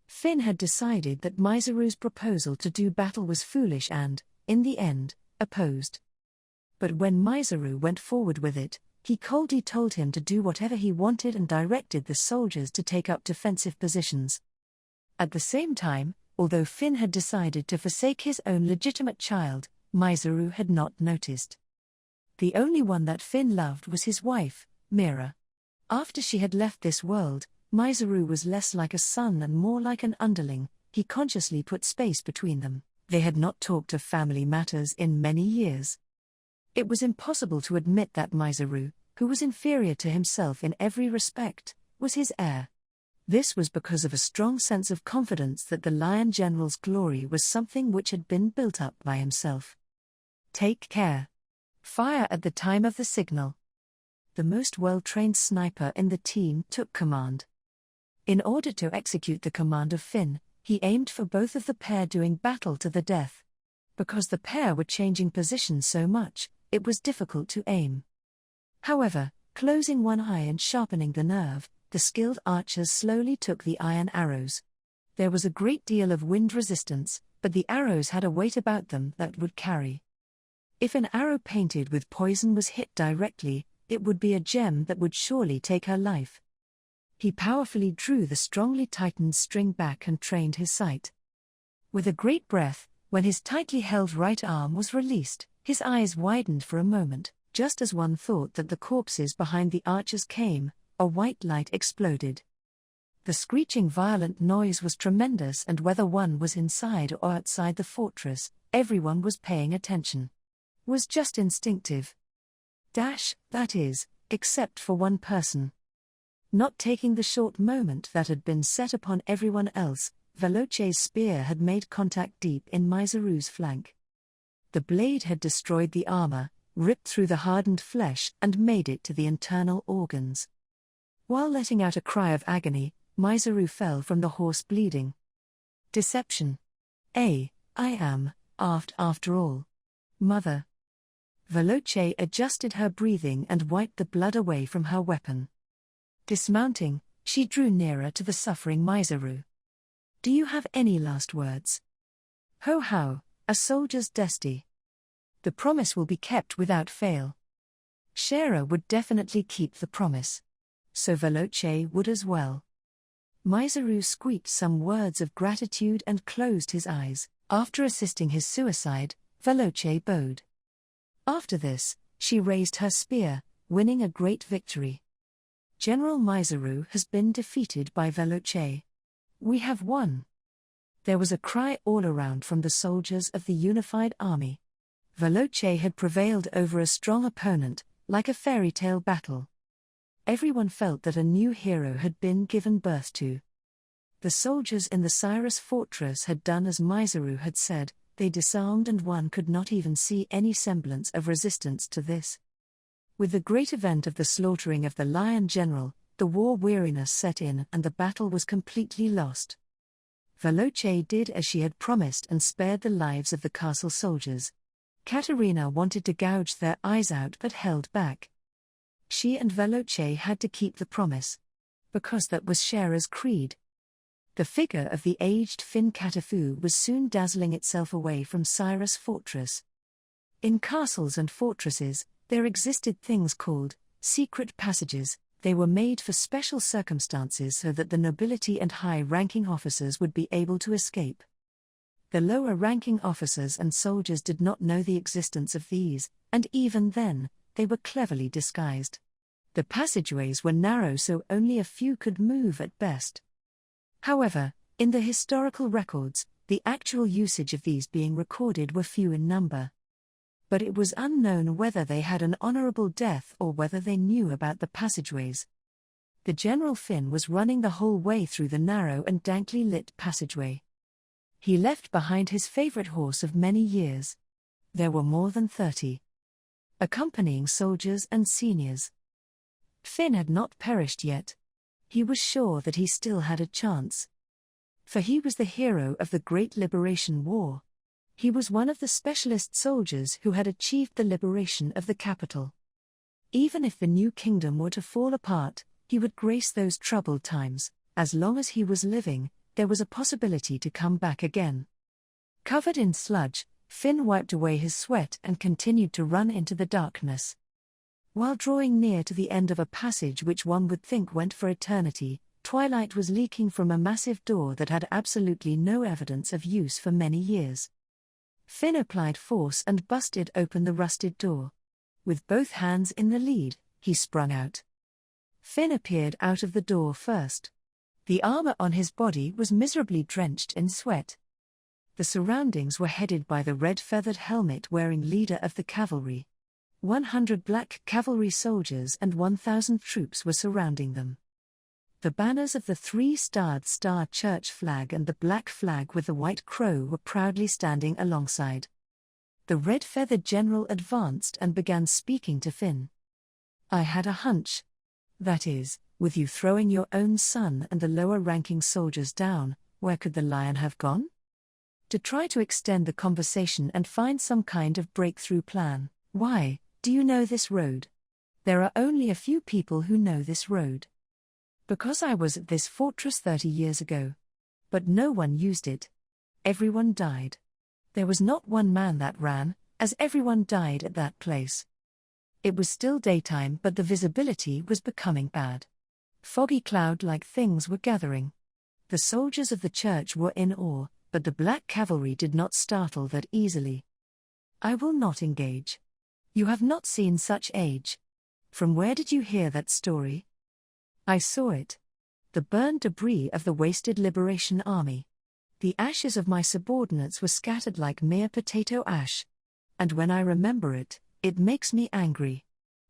Finn had decided that Maizuru's proposal to do battle was foolish and, in the end, opposed. But when Maizuru went forward with it, he coldly told him to do whatever he wanted and directed the soldiers to take up defensive positions. At the same time, although Finn had decided to forsake his own legitimate child, Maizuru had not noticed. The only one that Finn loved was his wife, Mira. After she had left this world, Maizuru was less like a son and more like an underling. He consciously put space between them. They had not talked of family matters in many years. It was impossible to admit that Maizuru, who was inferior to himself in every respect, was his heir. This was because of a strong sense of confidence that the Lion General's glory was something which had been built up by himself. Take care. Fire at the time of the signal. The most well-trained sniper in the team took command. In order to execute the command of Finn, he aimed for both of the pair doing battle to the death. Because the pair were changing positions so much, it was difficult to aim. However, closing one eye and sharpening the nerve, the skilled archers slowly took the iron arrows. There was a great deal of wind resistance, but the arrows had a weight about them that would carry. If an arrow painted with poison was hit directly, it would be a gem that would surely take her life. He powerfully drew the strongly tightened string back and trained his sight. With a great breath, when his tightly held right arm was released, his eyes widened for a moment, Just as one thought that the corpses behind the archers came, a white light exploded. The screeching violent noise was tremendous, and whether one was inside or outside the fortress, everyone was paying attention. Was just instinctive. That is, except for one person. Not taking the short moment that had been set upon everyone else, Veloce's spear had made contact deep in Maezerou's flank. The blade had destroyed the armor, ripped through the hardened flesh and made it to the internal organs. While letting out a cry of agony, Maezerou fell from the horse bleeding. Deception. I am, after all. Mother. Veloce adjusted her breathing and wiped the blood away from her weapon. Dismounting, she drew nearer to the suffering Maezerou. Do you have any last words? Ho how, a soldier's destiny. The promise will be kept without fail. Shera would definitely keep the promise. So Veloce would as well. Maezerou squeaked some words of gratitude and closed his eyes. After assisting his suicide, Veloce bowed. After this, she raised her spear, winning a great victory. General Maezerou has been defeated by Veloce. We have won. There was a cry all around from the soldiers of the unified army. Veloce had prevailed over a strong opponent, like a fairy tale battle. Everyone felt that a new hero had been given birth to. The soldiers in the Cyrus fortress had done as Maezerou had said. They disarmed, and one could not even see any semblance of resistance to this. With the great event of the slaughtering of the Lion General, the war weariness set in and the battle was completely lost. Veloce did as she had promised and spared the lives of the castle soldiers. Caterina wanted to gouge their eyes out but held back. She and Veloce had to keep the promise. Because that was Shera's creed. The figure of the aged Finn Katafu was soon dazzling itself away from Cyrus fortress. In castles and fortresses, there existed things called secret passages. They were made for special circumstances so that the nobility and high-ranking officers would be able to escape. The lower-ranking officers and soldiers did not know the existence of these, and even then, they were cleverly disguised. The passageways were narrow, so only a few could move at best. However, in the historical records, the actual usage of these being recorded were few in number. But it was unknown whether they had an honorable death or whether they knew about the passageways. The General Finn was running the whole way through the narrow and dankly lit passageway. He left behind his favorite horse of many years. There were more than 30. Accompanying soldiers and seniors. Finn had not perished yet. He was sure that he still had a chance. For he was the hero of the Great Liberation War. He was one of the specialist soldiers who had achieved the liberation of the capital. Even if the new kingdom were to fall apart, he would grace those troubled times. As long as he was living, there was a possibility to come back again. Covered in sludge, Finn wiped away his sweat and continued to run into the darkness. While drawing near to the end of a passage which one would think went for eternity, twilight was leaking from a massive door that had absolutely no evidence of use for many years. Finn applied force and busted open the rusted door. With both hands in the lead, he sprung out. Finn appeared out of the door first. The armor on his body was miserably drenched in sweat. The surroundings were headed by the red-feathered helmet-wearing leader of the cavalry. 100 black cavalry soldiers and 1,000 troops were surrounding them. The banners of the three-starred Star Church flag and the black flag with the white crow were proudly standing alongside. The red-feathered general advanced and began speaking to Finn. I had a hunch. That is, with you throwing your own son and the lower-ranking soldiers down, where could the lion have gone? To try to extend the conversation and find some kind of breakthrough plan. Why, do you know this road? There are only a few people who know this road. Because I was at this fortress 30 years ago. But no one used it. Everyone died. There was not one man that ran, as everyone died at that place. It was still daytime, but the visibility was becoming bad. Foggy cloud-like things were gathering. The soldiers of the church were in awe, but the black cavalry did not startle that easily. I will not engage. You have not seen such age. From where did you hear that story? I saw it. The burned debris of the wasted Liberation Army. The ashes of my subordinates were scattered like mere potato ash. And when I remember it, it makes me angry.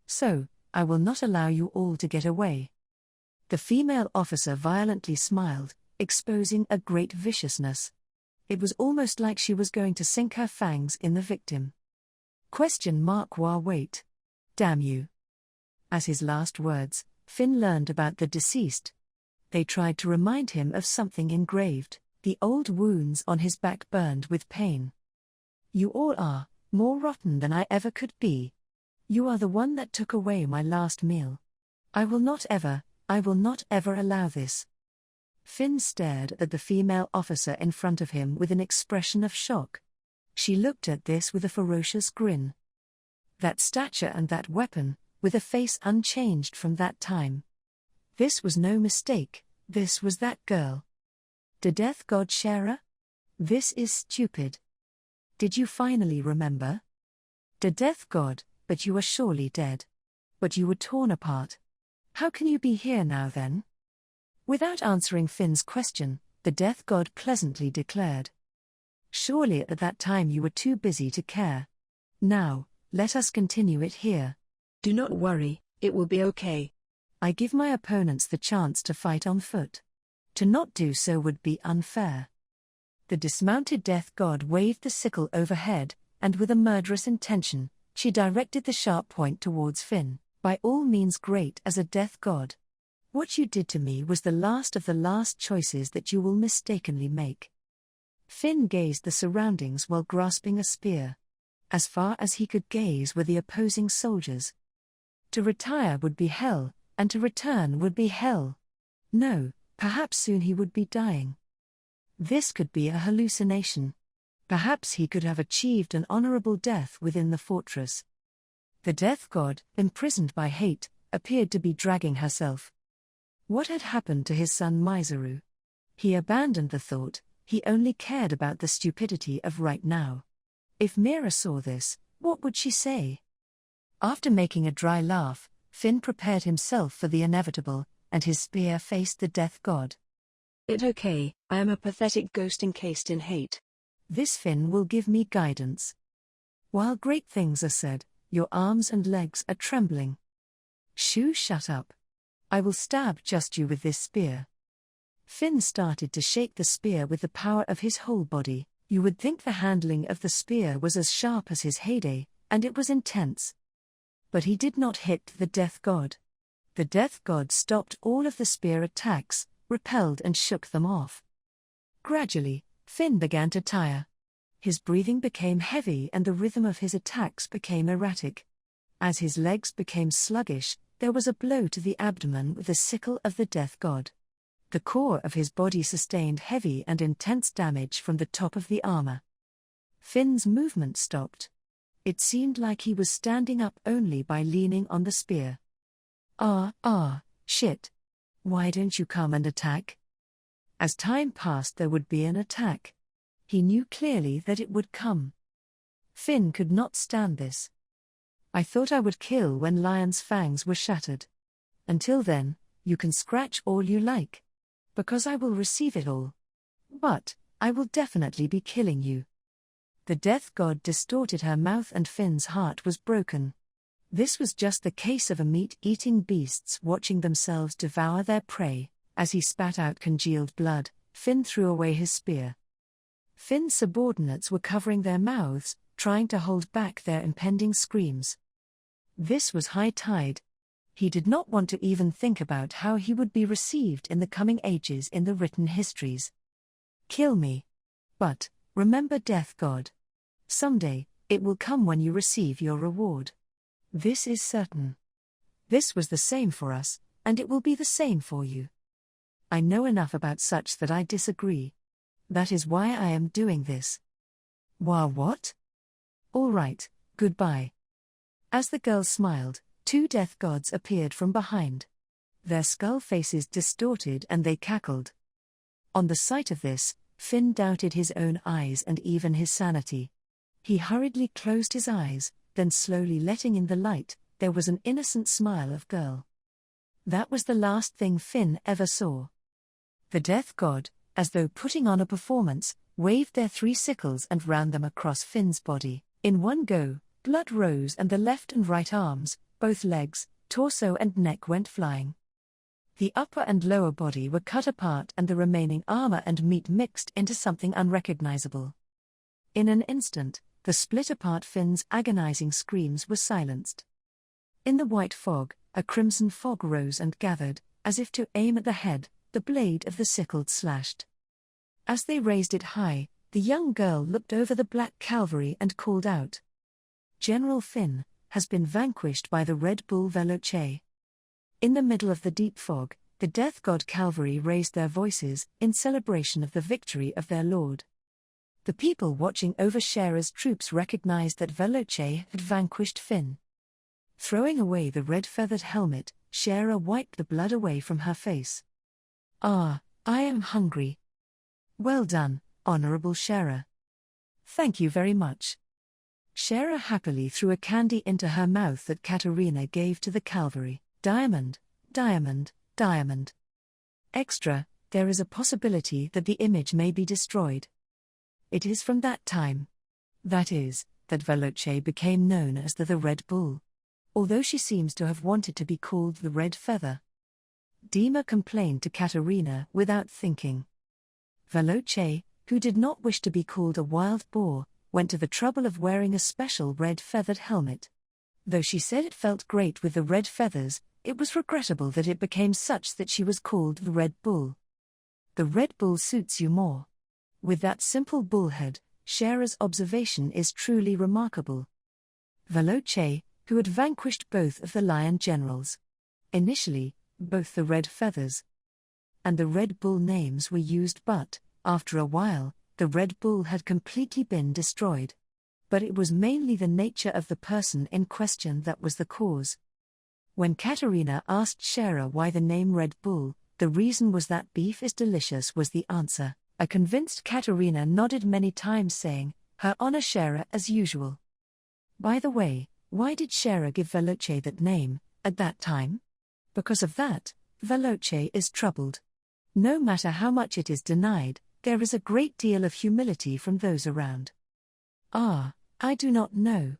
So, I will not allow you all to get away. The female officer violently smiled, exposing a great viciousness. It was almost like she was going to sink her fangs in the victim. Wait. Damn you. As his last words, Finn learned about the deceased. They tried to remind him of something engraved, the old wounds on his back burned with pain. You all are, more rotten than I ever could be. You are the one that took away my last meal. I will not ever allow this. Finn stared at the female officer in front of him with an expression of shock. She looked at this with a ferocious grin. That stature and that weapon, with a face unchanged from that time. This was no mistake, this was that girl. The Death God Shara? This is stupid. Did you finally remember? The Death God, but you are surely dead. But you were torn apart. How can you be here now then? Without answering Finn's question, the Death God pleasantly declared. Surely at that time you were too busy to care. Now, let us continue it here. Do not worry, it will be okay. I give my opponents the chance to fight on foot. To not do so would be unfair. The dismounted Death God waved the sickle overhead, and with a murderous intention, she directed the sharp point towards Finn, by all means great as a Death God. What you did to me was the last of the last choices that you will mistakenly make. Finn gazed the surroundings while grasping a spear. As far as he could gaze were the opposing soldiers. To retire would be hell, and to return would be hell. No, perhaps soon he would be dying. This could be a hallucination. Perhaps he could have achieved an honorable death within the fortress. The Death God, imprisoned by hate, appeared to be dragging herself. What had happened to his son Mizaru? He abandoned the thought, he only cared about the stupidity of right now. If Mira saw this, what would she say? After making a dry laugh, Finn prepared himself for the inevitable, and his spear faced the Death God. It's okay, I am a pathetic ghost encased in hate. This Finn will give me guidance. While great things are said, your arms and legs are trembling. Shoo, shut up. I will stab just you with this spear. Finn started to shake the spear with the power of his whole body. You would think the handling of the spear was as sharp as his heyday, and it was intense. But he did not hit the Death God. The Death God stopped all of the spear attacks, repelled and shook them off. Gradually, Finn began to tire. His breathing became heavy and the rhythm of his attacks became erratic. As his legs became sluggish, there was a blow to the abdomen with the sickle of the Death God. The core of his body sustained heavy and intense damage from the top of the armor. Finn's movement stopped. It seemed like he was standing up only by leaning on the spear. Shit. Why don't you come and attack? As time passed, there would be an attack. He knew clearly that it would come. Finn could not stand this. I thought I would kill when Lion's fangs were shattered. Until then, you can scratch all you like. Because I will receive it all. But, I will definitely be killing you. The Death God distorted her mouth and Finn's heart was broken. This was just the case of a meat-eating beasts watching themselves devour their prey. As he spat out congealed blood, Finn threw away his spear. Finn's subordinates were covering their mouths, trying to hold back their impending screams. This was high tide. He did not want to even think about how he would be received in the coming ages in the written histories. Kill me. But, remember Death God. Someday, it will come when you receive your reward. This is certain. This was the same for us, and it will be the same for you. I know enough about such that I disagree. That is why I am doing this. What? All right, goodbye. As the girl smiled, two Death Gods appeared from behind. Their skull faces distorted and they cackled. On the sight of this, Finn doubted his own eyes and even his sanity. He hurriedly closed his eyes, then slowly letting in the light, there was an innocent smile of girl. That was the last thing Finn ever saw. The death god, as though putting on a performance, waved their 3 sickles and ran them across Finn's body. In one go, blood rose and the left and right arms, both legs, torso and neck went flying. The upper and lower body were cut apart and the remaining armor and meat mixed into something unrecognizable. In an instant, the split-apart Finn's agonizing screams were silenced. In the white fog, a crimson fog rose and gathered, as if to aim at the head, the blade of the sickle slashed. As they raised it high, the young girl looked over the black cavalry and called out, "General Finn has been vanquished by the Red Bull Veloce." In the middle of the deep fog, the death god cavalry raised their voices in celebration of the victory of their lord. The people watching over Shera's troops recognized that Veloce had vanquished Finn. Throwing away the red-feathered helmet, Shera wiped the blood away from her face. "Ah, I am hungry." "Well done, Honorable Shera." "Thank you very much." Shera happily threw a candy into her mouth that Katerina gave to the cavalry. "Diamond, diamond, diamond. Extra, there is a possibility that the image may be destroyed. It is from that time. That is, that Veloce became known as the Red Bull. Although she seems to have wanted to be called the Red Feather." Dima complained to Katerina without thinking. Veloce, who did not wish to be called a wild boar, went to the trouble of wearing a special red-feathered helmet. Though she said it felt great with the red feathers, it was regrettable that it became such that she was called the Red Bull. "The Red Bull suits you more." With that simple bullhead, Shera's observation is truly remarkable. Veloce, who had vanquished both of the lion generals. Initially, both the red feathers and the Red Bull names were used, but, after a while, the Red Bull had completely been destroyed. But it was mainly the nature of the person in question that was the cause. When Katerina asked Shera why the name Red Bull, the reason was that beef is delicious was the answer. A convinced Katerina nodded many times saying, "Her Honor Shera as usual." By the way, why did Shera give Veloce that name, at that time? Because of that, Veloce is troubled. No matter how much it is denied, there is a great deal of humility from those around. "Ah, I do not know.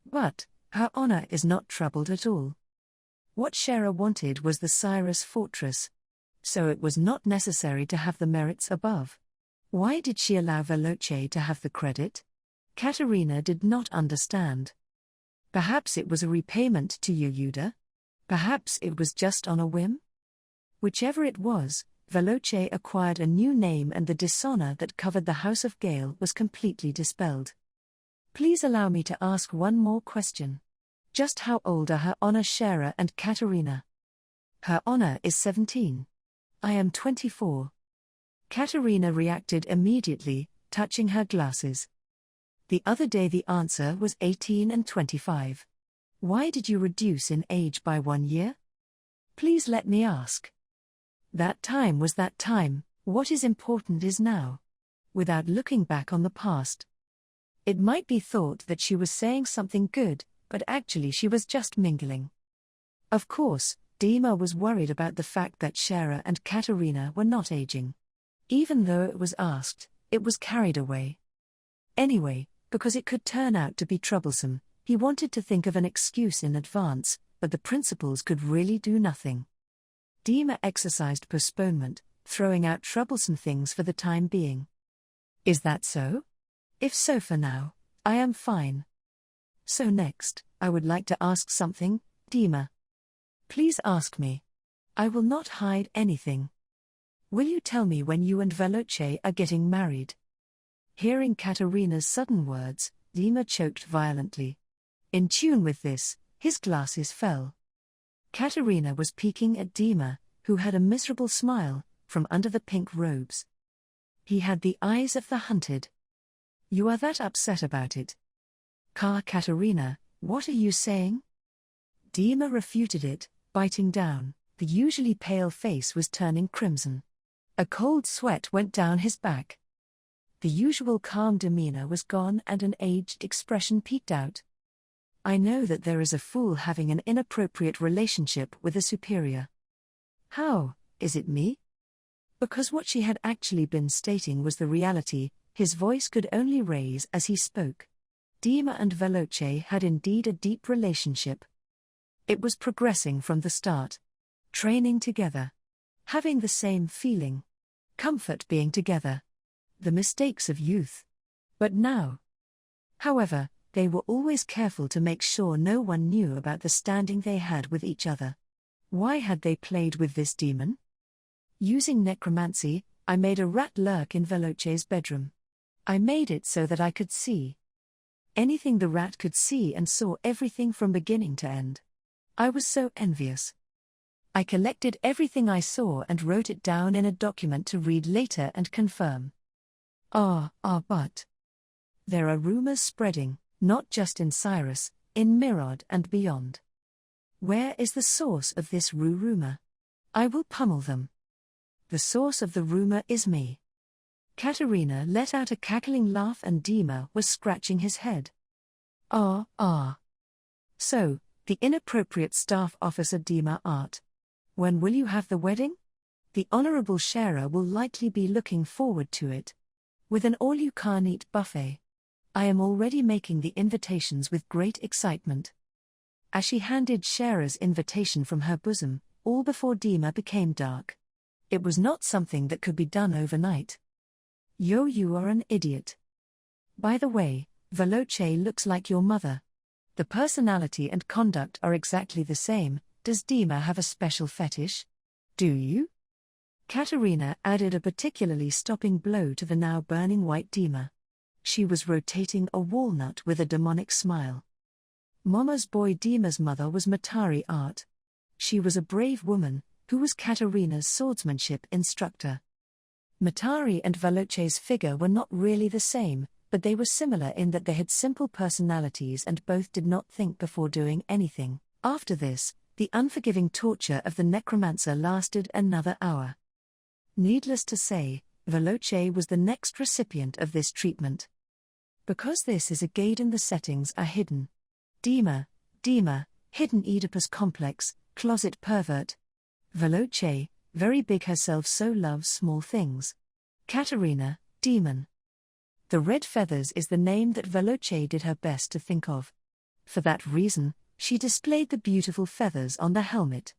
But, Her Honor is not troubled at all." What Shera wanted was the Cyrus fortress. So it was not necessary to have the merits above. Why did she allow Veloce to have the credit? Katerina did not understand. Perhaps it was a repayment to Yehuda? Perhaps it was just on a whim? Whichever it was, Veloce acquired a new name and the dishonor that covered the House of Gale was completely dispelled. Please allow me to ask one more question. Just how old are Her Honor Shera and Katerina? Her Honor is 17. I am 24. Katerina reacted immediately, touching her glasses. The other day the answer was 18 and 25. Why did you reduce in age by 1 year? Please let me ask. That time was that time, what is important is now. Without looking back on the past. It might be thought that she was saying something good, but actually she was just mingling. Of course, Dima was worried about the fact that Shera and Katerina were not aging. Even though it was asked, it was carried away. Anyway, because it could turn out to be troublesome, he wanted to think of an excuse in advance, but the principals could really do nothing. Dima exercised postponement, throwing out troublesome things for the time being. Is that so? If so for now, I am fine. So next, I would like to ask something, Dima. Please ask me. I will not hide anything. Will you tell me when you and Veloce are getting married? Hearing Katerina's sudden words, Dima choked violently. In tune with this, his glasses fell. Katerina was peeking at Dima, who had a miserable smile, from under the pink robes. He had the eyes of the hunted. You are that upset about it? Katerina, what are you saying? Dima refuted it, biting down. The usually pale face was turning crimson. A cold sweat went down his back. The usual calm demeanor was gone and an aged expression peeked out. I know that there is a fool having an inappropriate relationship with a superior. How, is it me? Because what she had actually been stating was the reality, his voice could only raise as he spoke. Dima and Veloce had indeed a deep relationship. It was progressing from the start. Training together. Having the same feeling. Comfort being together. The mistakes of youth. But now. However, they were always careful to make sure no one knew about the standing they had with each other. Why had they played with this demon? Using necromancy, I made a rat lurk in Veloce's bedroom. I made it so that I could see. Anything the rat could see, and saw everything from beginning to end. I was so envious. I collected everything I saw and wrote it down in a document to read later and confirm. But there are rumors spreading, not just in Cyrus, in Mirod and beyond. Where is the source of this rumor? I will pummel them. The source of the rumor is me. Katerina let out a cackling laugh and Dima was scratching his head. So, the inappropriate staff officer Dima Art. When will you have the wedding? The Honorable Shara will likely be looking forward to it. With an all-you-can-eat buffet. I am already making the invitations with great excitement. As she handed Shara's invitation from her bosom, all before Dima became dark. It was not something that could be done overnight. Yo, you are an idiot. By the way, Veloce looks like your mother. The personality and conduct are exactly the same. Does Dima have a special fetish? Do you? Katerina added a particularly stopping blow to the now burning white Dima. She was rotating a walnut with a demonic smile. Mama's boy Dima's mother was Matari Art. She was a brave woman, who was Katerina's swordsmanship instructor. Matari and Veloce's figure were not really the same, but they were similar in that they had simple personalities and both did not think before doing anything. After this, the unforgiving torture of the necromancer lasted another hour. Needless to say, Veloce was the next recipient of this treatment. Because this is a Gaiden, the settings are hidden. Dima, hidden Oedipus complex, closet pervert. Veloce, very big herself, so loves small things. Katerina, demon. The red feathers is the name that Veloce did her best to think of. For that reason, she displayed the beautiful feathers on the helmet.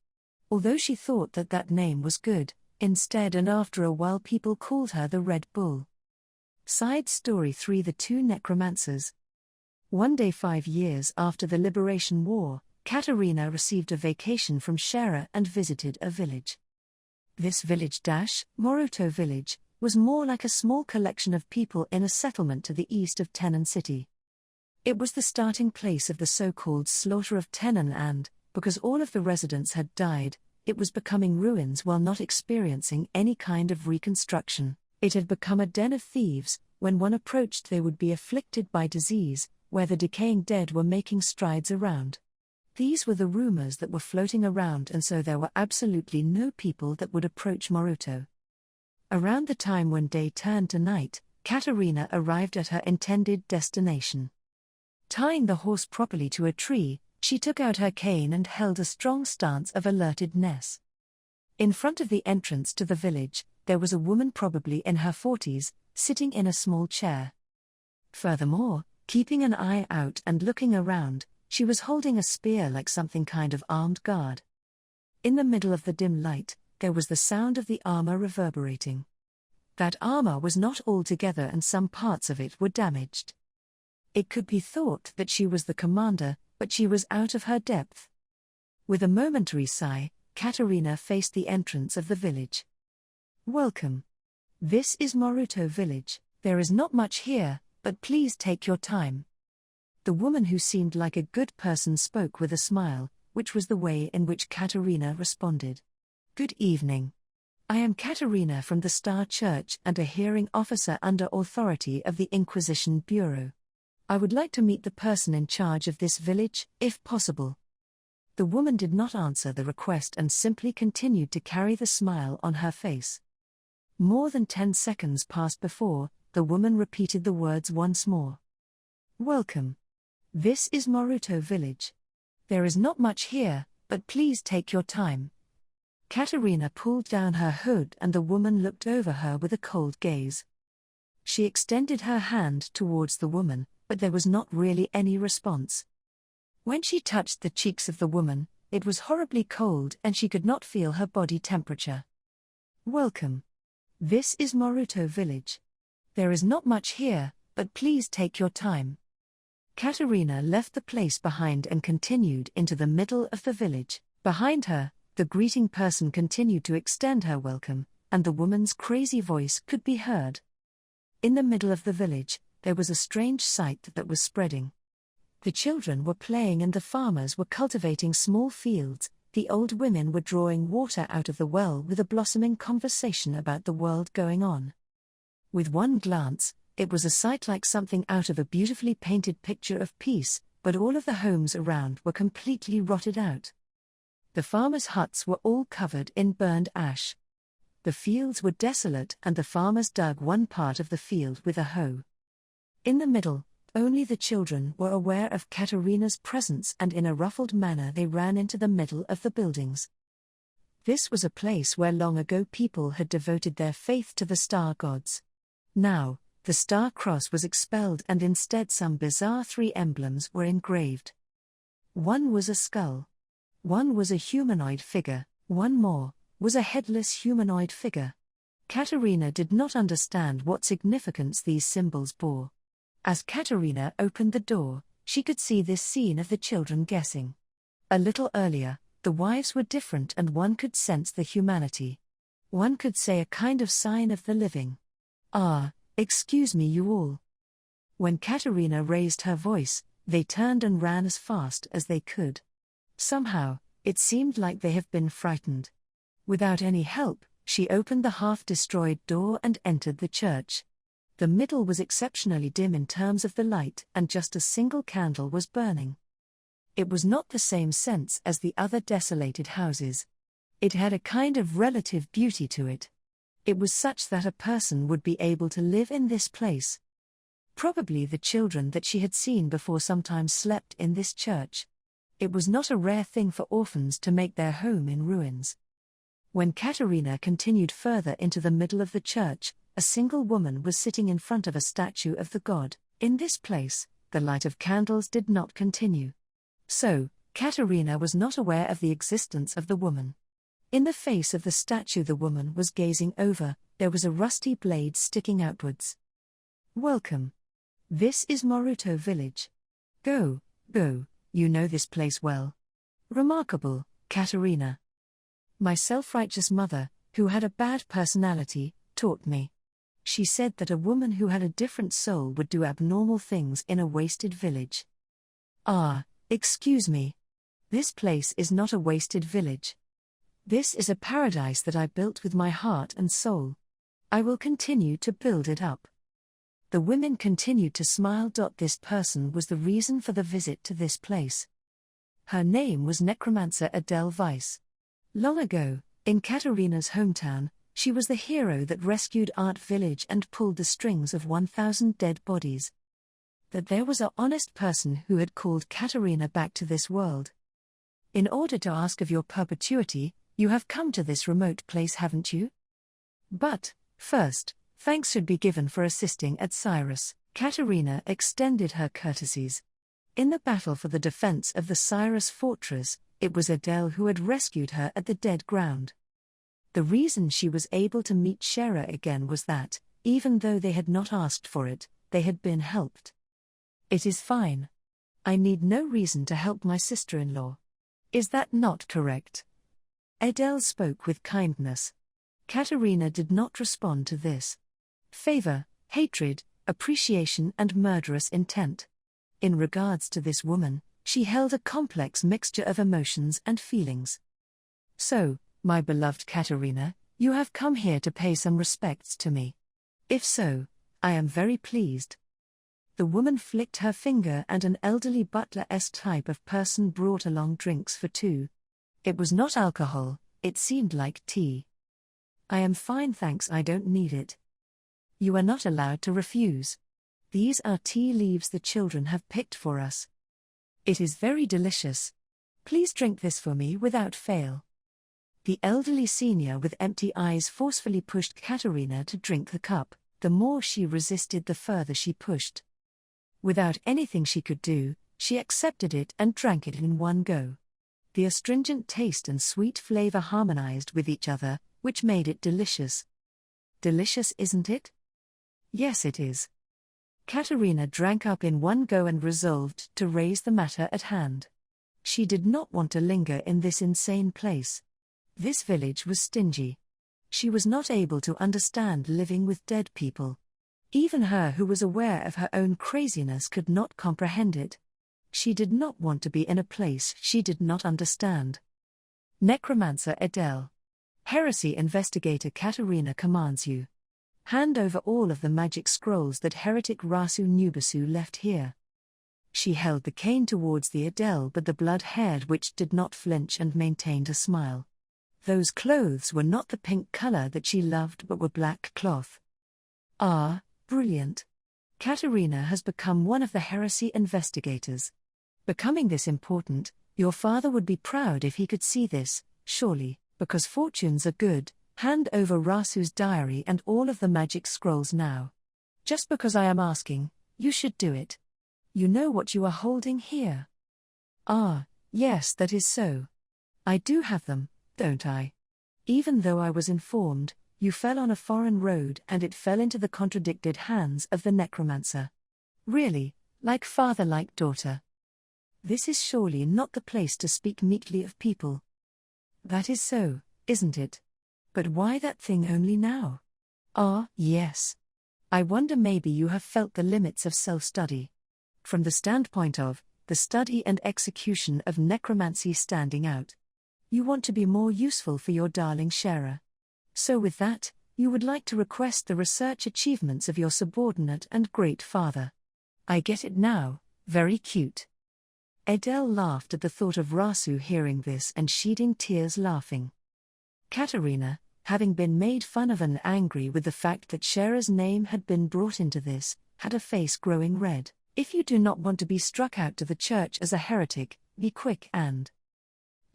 Although she thought that that name was good, instead and after a while people called her the Red Bull. Side story 3: The Two Necromancers. One day 5 years after the Liberation War, Katerina received a vacation from Shara and visited a village. This village, Moruto village, was more like a small collection of people in a settlement to the east of Tenon city. It was the starting place of the so-called slaughter of Tenon and, because all of the residents had died, it was becoming ruins while not experiencing any kind of reconstruction. It had become a den of thieves. When one approached they would be afflicted by disease, where the decaying dead were making strides around. These were the rumors that were floating around, and so there were absolutely no people that would approach Moruto. Around the time when day turned to night, Katerina arrived at her intended destination. Tying the horse properly to a tree, she took out her cane and held a strong stance of alertedness. In front of the entrance to the village, there was a woman probably in her 40s, sitting in a small chair. Furthermore, keeping an eye out and looking around, she was holding a spear like something kind of armed guard. In the middle of the dim light, there was the sound of the armor reverberating. That armor was not all together and some parts of it were damaged. It could be thought that she was the commander, but she was out of her depth. With a momentary sigh, Katerina faced the entrance of the village. Welcome. This is Moruto village. There is not much here, but please take your time. The woman, who seemed like a good person, spoke with a smile, which was the way in which Katerina responded. Good evening. I am Katerina from the Star Church and a hearing officer under authority of the Inquisition Bureau. I would like to meet the person in charge of this village, if possible. The woman did not answer the request and simply continued to carry the smile on her face. More than 10 seconds passed before the woman repeated the words once more. Welcome. This is Moruto village. There is not much here, but please take your time. Katerina pulled down her hood and the woman looked over her with a cold gaze. She extended her hand towards the woman, but there was not really any response. When she touched the cheeks of the woman, it was horribly cold and she could not feel her body temperature. Welcome. This is Moruto village. There is not much here, but please take your time. Katerina left the place behind and continued into the middle of the village. Behind her, the greeting person continued to extend her welcome, and the woman's crazy voice could be heard. In the middle of the village, there was a strange sight that was spreading. The children were playing and the farmers were cultivating small fields, the old women were drawing water out of the well with a blossoming conversation about the world going on. With one glance, it was a sight like something out of a beautifully painted picture of peace, but all of the homes around were completely rotted out. The farmers' huts were all covered in burned ash. The fields were desolate and the farmers dug one part of the field with a hoe. In the middle, only the children were aware of Katerina's presence and in a ruffled manner they ran into the middle of the buildings. This was a place where long ago people had devoted their faith to the star gods. Now, the star cross was expelled and instead some bizarre 3 emblems were engraved. One was a skull. One was a humanoid figure, one more was a headless humanoid figure. Katerina did not understand what significance these symbols bore. As Katerina opened the door, she could see this scene of the children guessing. A little earlier, the wives were different and one could sense the humanity. One could say a kind of sign of the living. Excuse me you all. When Katerina raised her voice, they turned and ran as fast as they could. Somehow, it seemed like they have been frightened. Without any help, she opened the half-destroyed door and entered the church. The middle was exceptionally dim in terms of the light and just a single candle was burning. It was not the same sense as the other desolated houses. It had a kind of relative beauty to it. It was such that a person would be able to live in this place. Probably the children that she had seen before sometimes slept in this church. It was not a rare thing for orphans to make their home in ruins. When Katerina continued further into the middle of the church, a single woman was sitting in front of a statue of the god. In this place, the light of candles did not continue. So, Katerina was not aware of the existence of the woman. In the face of the statue the woman was gazing over, there was a rusty blade sticking outwards. Welcome. This is Moruto village. Go, you know this place well. Remarkable, Katerina. My self-righteous mother, who had a bad personality, taught me. She said that a woman who had a different soul would do abnormal things in a wasted village. Excuse me. This place is not a wasted village. This is a paradise that I built with my heart and soul. I will continue to build it up. The women continued to smile. This person was the reason for the visit to this place. Her name was Necromancer Adele Weiss. Long ago, in Katerina's hometown, she was the hero that rescued Art Village and pulled the strings of 1,000 dead bodies. That there was an honest person who had called Katerina back to this world. In order to ask of your perpetuity, you have come to this remote place, haven't you? But, first, thanks should be given for assisting at Cyrus. Katerina extended her courtesies. In the battle for the defense of the Cyrus fortress, it was Adele who had rescued her at the dead ground. The reason she was able to meet Shera again was that, even though they had not asked for it, they had been helped. It is fine. I need no reason to help my sister-in-law. Is that not correct? Adele spoke with kindness. Katerina did not respond to this. Favor, hatred, appreciation and murderous intent. In regards to this woman, she held a complex mixture of emotions and feelings. So, my beloved Katerina, you have come here to pay some respects to me. If so, I am very pleased. The woman flicked her finger and an elderly butler-esque type of person brought along drinks for 2. It was not alcohol, it seemed like tea. I am fine thanks, I don't need it. You are not allowed to refuse. These are tea leaves the children have picked for us. It is very delicious. Please drink this for me without fail. The elderly senior with empty eyes forcefully pushed Katerina to drink the cup. The more she resisted, the further she pushed. Without anything she could do, she accepted it and drank it in one go. The astringent taste and sweet flavor harmonized with each other, which made it delicious. Delicious, isn't it? Yes, it is. Katerina drank up in one go and resolved to raise the matter at hand. She did not want to linger in this insane place. This village was stingy. She was not able to understand living with dead people. Even her, who was aware of her own craziness, could not comprehend it. She did not want to be in a place she did not understand. Necromancer Adele. Heresy investigator Katerina commands you. Hand over all of the magic scrolls that heretic Rasu Nubasu left here. She held the cane towards the Adele, but the blood-haired witch did not flinch and maintained a smile. Those clothes were not the pink color that she loved, but were black cloth. Ah, brilliant. Katerina has become one of the heresy investigators. Becoming this important, your father would be proud if he could see this, surely, because fortunes are good. Hand over Rasu's diary and all of the magic scrolls now. Just because I am asking, you should do it. You know what you are holding here. Ah, yes, that is so. I do have them, don't I? Even though I was informed, you fell on a foreign road and it fell into the contradicted hands of the necromancer. Really, like father like daughter. This is surely not the place to speak meekly of people. That is so, isn't it? But why that thing only now? Ah, yes. I wonder, maybe you have felt the limits of self-study. From the standpoint of the study and execution of necromancy standing out. You want to be more useful for your darling Shara. So with that, you would like to request the research achievements of your subordinate and great father. I get it now, very cute. Adele laughed at the thought of Rasu hearing this and shedding tears laughing. Katerina, having been made fun of and angry with the fact that Shara's name had been brought into this, had a face growing red. If you do not want to be struck out to the church as a heretic, be quick and...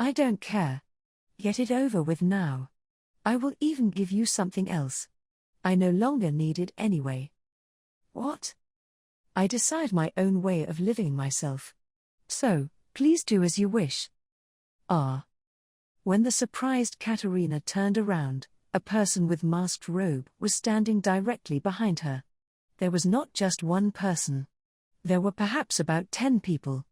I don't care. Get it over with now. I will even give you something else. I no longer need it anyway. What? I decide my own way of living myself. So, please do as you wish. Ah. When the surprised Katerina turned around, a person with masked robe was standing directly behind her. There was not just one person. There were perhaps about 10 people.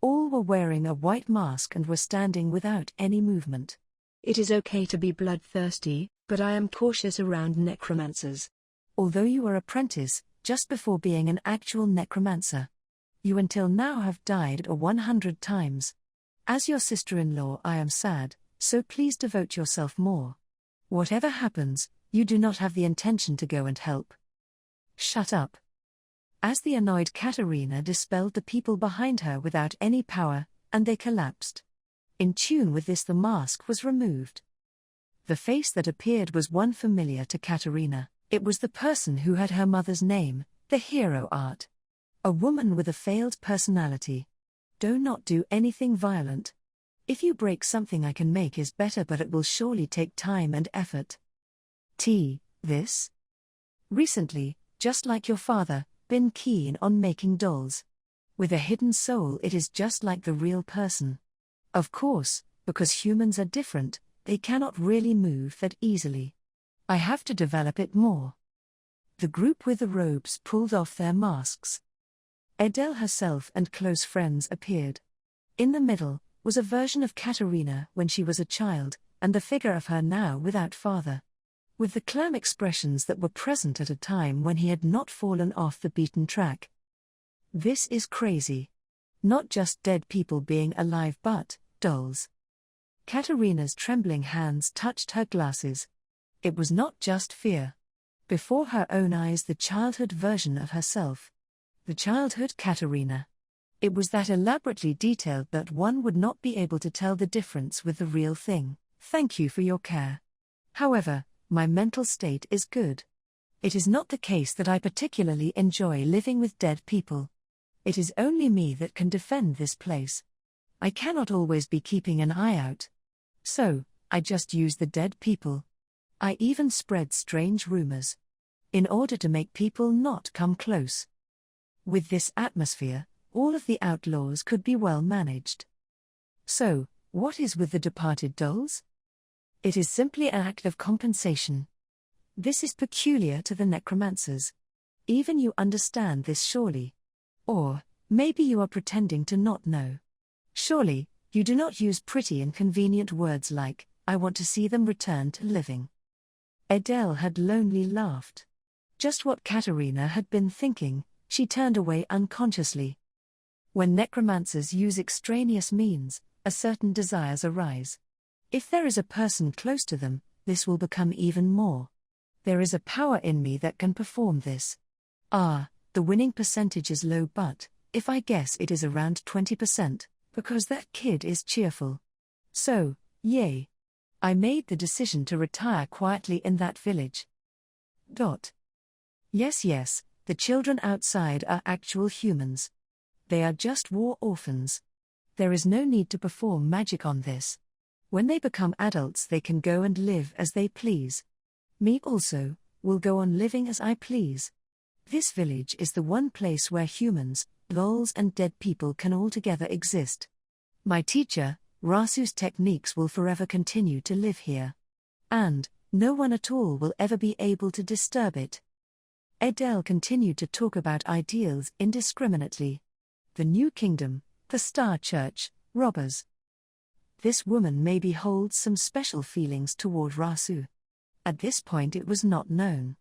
All were wearing a white mask and were standing without any movement. It is okay to be bloodthirsty, but I am cautious around necromancers. Although you were apprentice, just before being an actual necromancer. You until now have died 100 times. As your sister-in-law, I am sad, so please devote yourself more. Whatever happens, you do not have the intention to go and help. Shut up. As the annoyed Katerina dispelled the people behind her without any power, and they collapsed. In tune with this, the mask was removed. The face that appeared was one familiar to Katerina. It was the person who had her mother's name, the hero art. A woman with a failed personality. Do not do anything violent. If you break something I can make is better, but it will surely take time and effort. This? Recently, just like your father, been keen on making dolls. With a hidden soul, it is just like the real person. Of course, because humans are different, they cannot really move that easily. I have to develop it more. The group with the robes pulled off their masks. Adele herself and close friends appeared. In the middle was a version of Katerina when she was a child, and the figure of her now without father. With the calm expressions that were present at a time when he had not fallen off the beaten track. This is crazy. Not just dead people being alive, but dolls. Katerina's trembling hands touched her glasses. It was not just fear. Before her own eyes, the childhood version of herself. The childhood Katerina. It was that elaborately detailed that one would not be able to tell the difference with the real thing. Thank you for your care. However, my mental state is good. It is not the case that I particularly enjoy living with dead people. It is only me that can defend this place. I cannot always be keeping an eye out. So, I just use the dead people. I even spread strange rumors. In order to make people not come close. With this atmosphere, all of the outlaws could be well managed. So, what is with the departed dolls? It is simply an act of compensation. This is peculiar to the necromancers. Even you understand this surely. Or, maybe you are pretending to not know. Surely, you do not use pretty and convenient words like, I want to see them return to living. Adele had lonely laughed. Just what Katerina had been thinking, she turned away unconsciously. When necromancers use extraneous means, a certain desires arise. If there is a person close to them, this will become even more. There is a power in me that can perform this. The winning percentage is low, but, if I guess, it is around 20%, because that kid is cheerful. So, yay. I made the decision to retire quietly in that village. Yes, the children outside are actual humans. They are just war orphans. There is no need to perform magic on this. When they become adults, they can go and live as they please. Me also, will go on living as I please. This village is the one place where humans, lolls and dead people can all together exist. My teacher, Rasu's techniques will forever continue to live here. And, no one at all will ever be able to disturb it. Adele continued to talk about ideals indiscriminately. The new kingdom, the Star Church, robbers. This woman maybe holds some special feelings toward Rasu. At this point it was not known.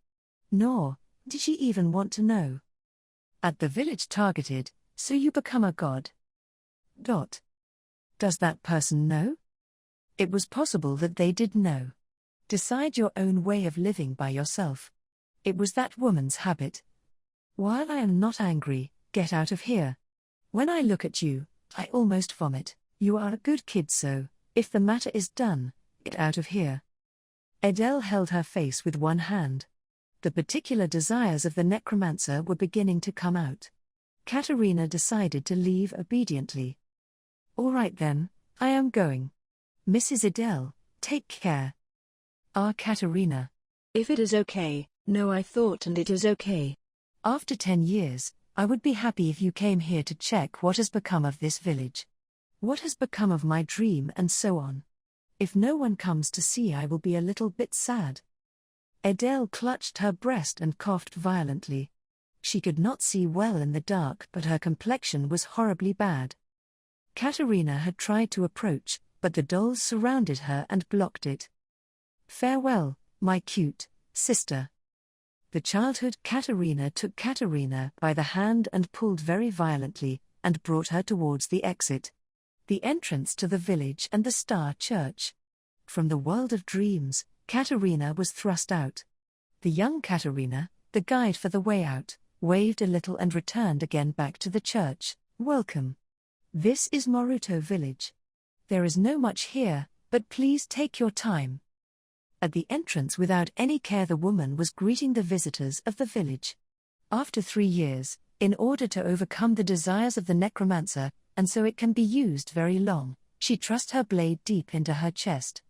Nor did she even want to know. At the village targeted, so you become a god. Does that person know? It was possible that they did know. Decide your own way of living by yourself. It was that woman's habit. While I am not angry, get out of here. When I look at you, I almost vomit. You are a good kid, so, if the matter is done, get out of here. Adele held her face with one hand. The particular desires of the necromancer were beginning to come out. Katerina decided to leave obediently. All right then, I am going. Mrs. Adele, take care. Katerina. If it is okay, no, I thought, and it is okay. After 10 years, I would be happy if you came here to check what has become of this village. What has become of my dream, and so on. If no one comes to see, I will be a little bit sad. Adele clutched her breast and coughed violently. She could not see well in the dark, but her complexion was horribly bad. Katerina had tried to approach, but the dolls surrounded her and blocked it. Farewell, my cute sister. The childhood Katerina took Katerina by the hand and pulled very violently, and brought her towards the exit. The entrance to the village and the Star Church. From the world of dreams, Katerina was thrust out. The young Katerina, the guide for the way out, waved a little and returned again back to the church. Welcome. This is Moruto village. There is no much here, but please take your time. At the entrance, without any care, the woman was greeting the visitors of the village. After 3 years, in order to overcome the desires of the necromancer, and so it can be used very long, she thrust her blade deep into her chest.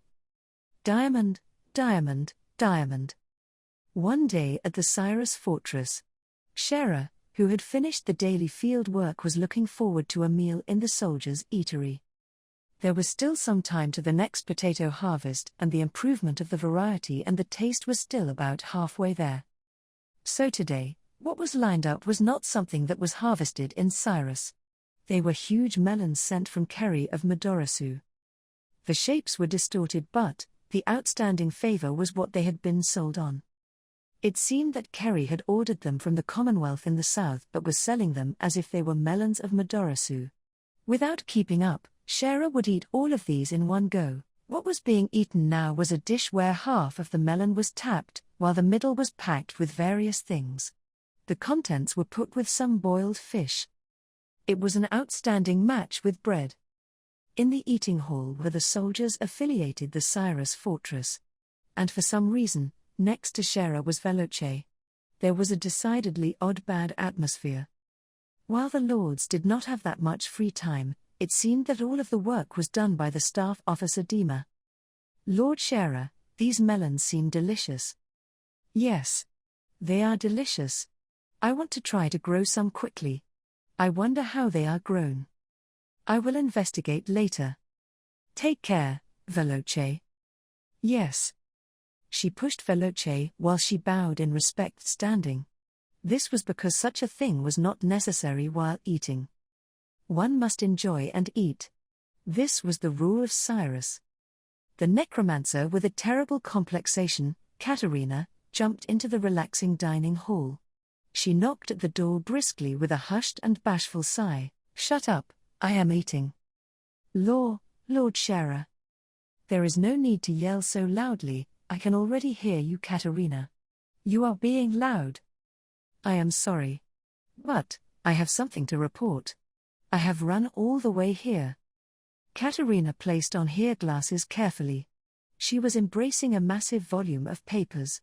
Diamond, diamond, diamond. One day at the Cyrus fortress, Shera, who had finished the daily field work, was looking forward to a meal in the soldiers' eatery. There was still some time to the next potato harvest, and the improvement of the variety and the taste was still about halfway there. So today, what was lined up was not something that was harvested in Cyrus. They were huge melons sent from Kerry of Madorasu. The shapes were distorted, but the outstanding favor was what they had been sold on. It seemed that Kerry had ordered them from the Commonwealth in the south but was selling them as if they were melons of Madorasu. Without keeping up, Shera would eat all of these in one go. What was being eaten now was a dish where half of the melon was tapped, while the middle was packed with various things. The contents were put with some boiled fish. It was an outstanding match with bread. In the eating hall were the soldiers affiliated the Cyrus fortress. And for some reason, next to Shera was Veloce. There was a decidedly odd bad atmosphere. While the lords did not have that much free time, it seemed that all of the work was done by the staff officer Dima. Lord Sharer, these melons seem delicious. Yes. They are delicious. I want to try to grow some quickly. I wonder how they are grown. I will investigate later. Take care, Veloce. Yes. She pushed Veloce while she bowed in respect, standing. This was because such a thing was not necessary while eating. One must enjoy and eat. This was the rule of Cyrus. The necromancer with a terrible complexation, Katerina, jumped into the relaxing dining hall. She knocked at the door briskly with a hushed and bashful sigh. "Shut up, I am eating." Lord Sharer. "There is no need to yell so loudly, I can already hear you, Katerina. You are being loud." "I am sorry. But, I have something to report. I have run all the way here." Katerina placed on her glasses carefully. She was embracing a massive volume of papers.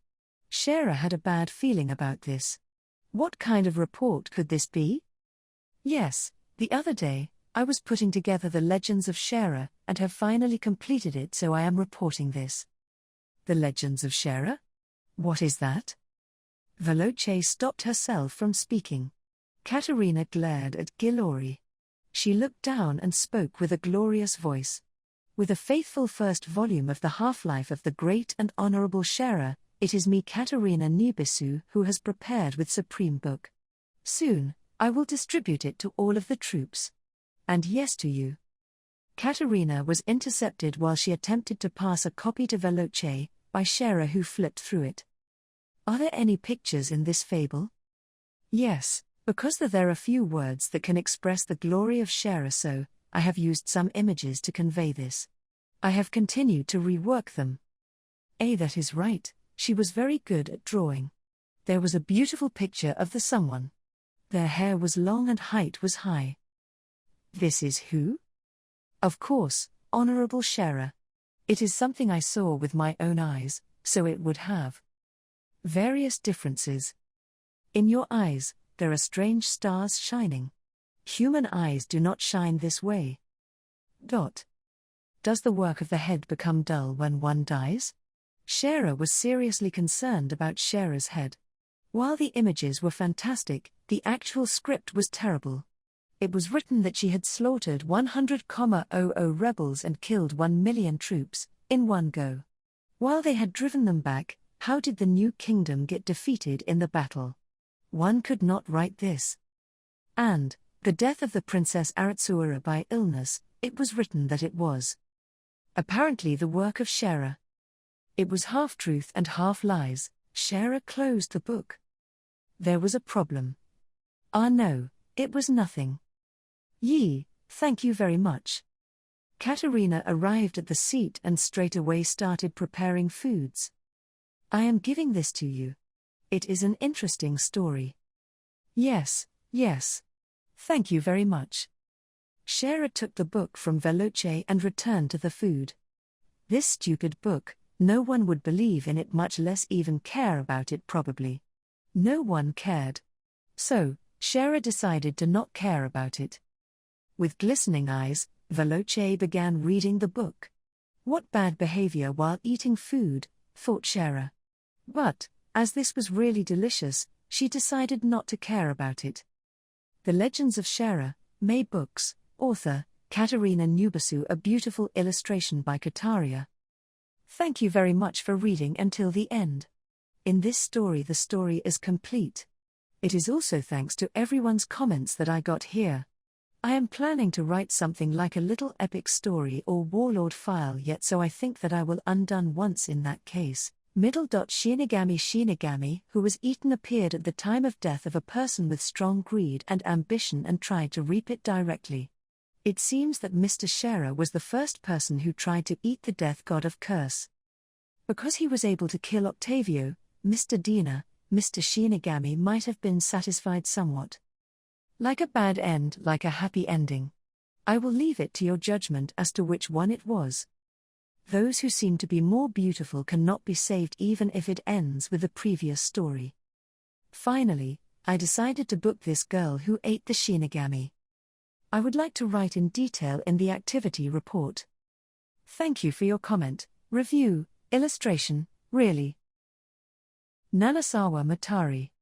Sharer had a bad feeling about this. What kind of report could this be? "Yes, the other day, I was putting together the Legends of Sharer, and have finally completed it, so I am reporting this." "The Legends of Sharer? What is that?" Veloce stopped herself from speaking. Katerina glared at Gilori. She looked down and spoke with a glorious voice. "With a faithful first volume of the half-life of the great and honorable Sharer, it is me, Katerina Nibisu, who has prepared with supreme book. Soon, I will distribute it to all of the troops. And yes, to you." Katerina was intercepted while she attempted to pass a copy to Veloce, by Sharer, who flipped through it. "Are there any pictures in this fable?" "Yes, because there are few words that can express the glory of Sharer, so I have used some images to convey this. I have continued to rework them." That is right, she was very good at drawing. There was a beautiful picture of the someone. Their hair was long and height was high. "This is who?" "Of course, Honorable Sharer. It is something I saw with my own eyes, so it would have various differences. In your eyes, there are strange stars shining. Human eyes do not shine this way. Does the work of the head become dull when one dies?" Sharer was seriously concerned about Sharer's head. While the images were fantastic, the actual script was terrible. It was written that she had slaughtered 100,000 rebels and killed 1 million troops, in one go. While they had driven them back, how did the new kingdom get defeated in the battle? One could not write this. And, the death of the Princess Aratsuura by illness, it was written that it was apparently the work of Sharer. It was half truth and half lies. Sharer closed the book. There was a problem. "Ah no, it was nothing." Thank you very much." Katerina arrived at the seat and straight away started preparing foods. "I am giving this to you. It is an interesting story." Yes. Thank you very much." Sharer took the book from Veloce and returned to the food. This stupid book, no one would believe in it, much less even care about it probably. No one cared. So, Sharer decided to not care about it. With glistening eyes, Veloce began reading the book. What bad behavior while eating food, thought Sharer. But, as this was really delicious, she decided not to care about it. The Legends of Sharer, May Books, author, Katerina Nibisu, a beautiful illustration by Kataria. Thank you very much for reading until the end. In this story the story is complete. It is also thanks to everyone's comments that I got here. I am planning to write something like a little epic story or warlord file yet, so I think that I will undone once in that case. Shinigami, who was eaten, appeared at the time of death of a person with strong greed and ambition and tried to reap it directly. It seems that Mr. Sharer was the first person who tried to eat the death god of curse. Because he was able to kill Octavio, Mr. Dina, Mr. Shinigami might have been satisfied somewhat. Like a bad end, like a happy ending. I will leave it to your judgment as to which one it was. Those who seem to be more beautiful cannot be saved even if it ends with the previous story. Finally, I decided to book this girl who ate the Shinigami. I would like to write in detail in the activity report. Thank you for your comment, review, illustration, really. Nanasawa Matari.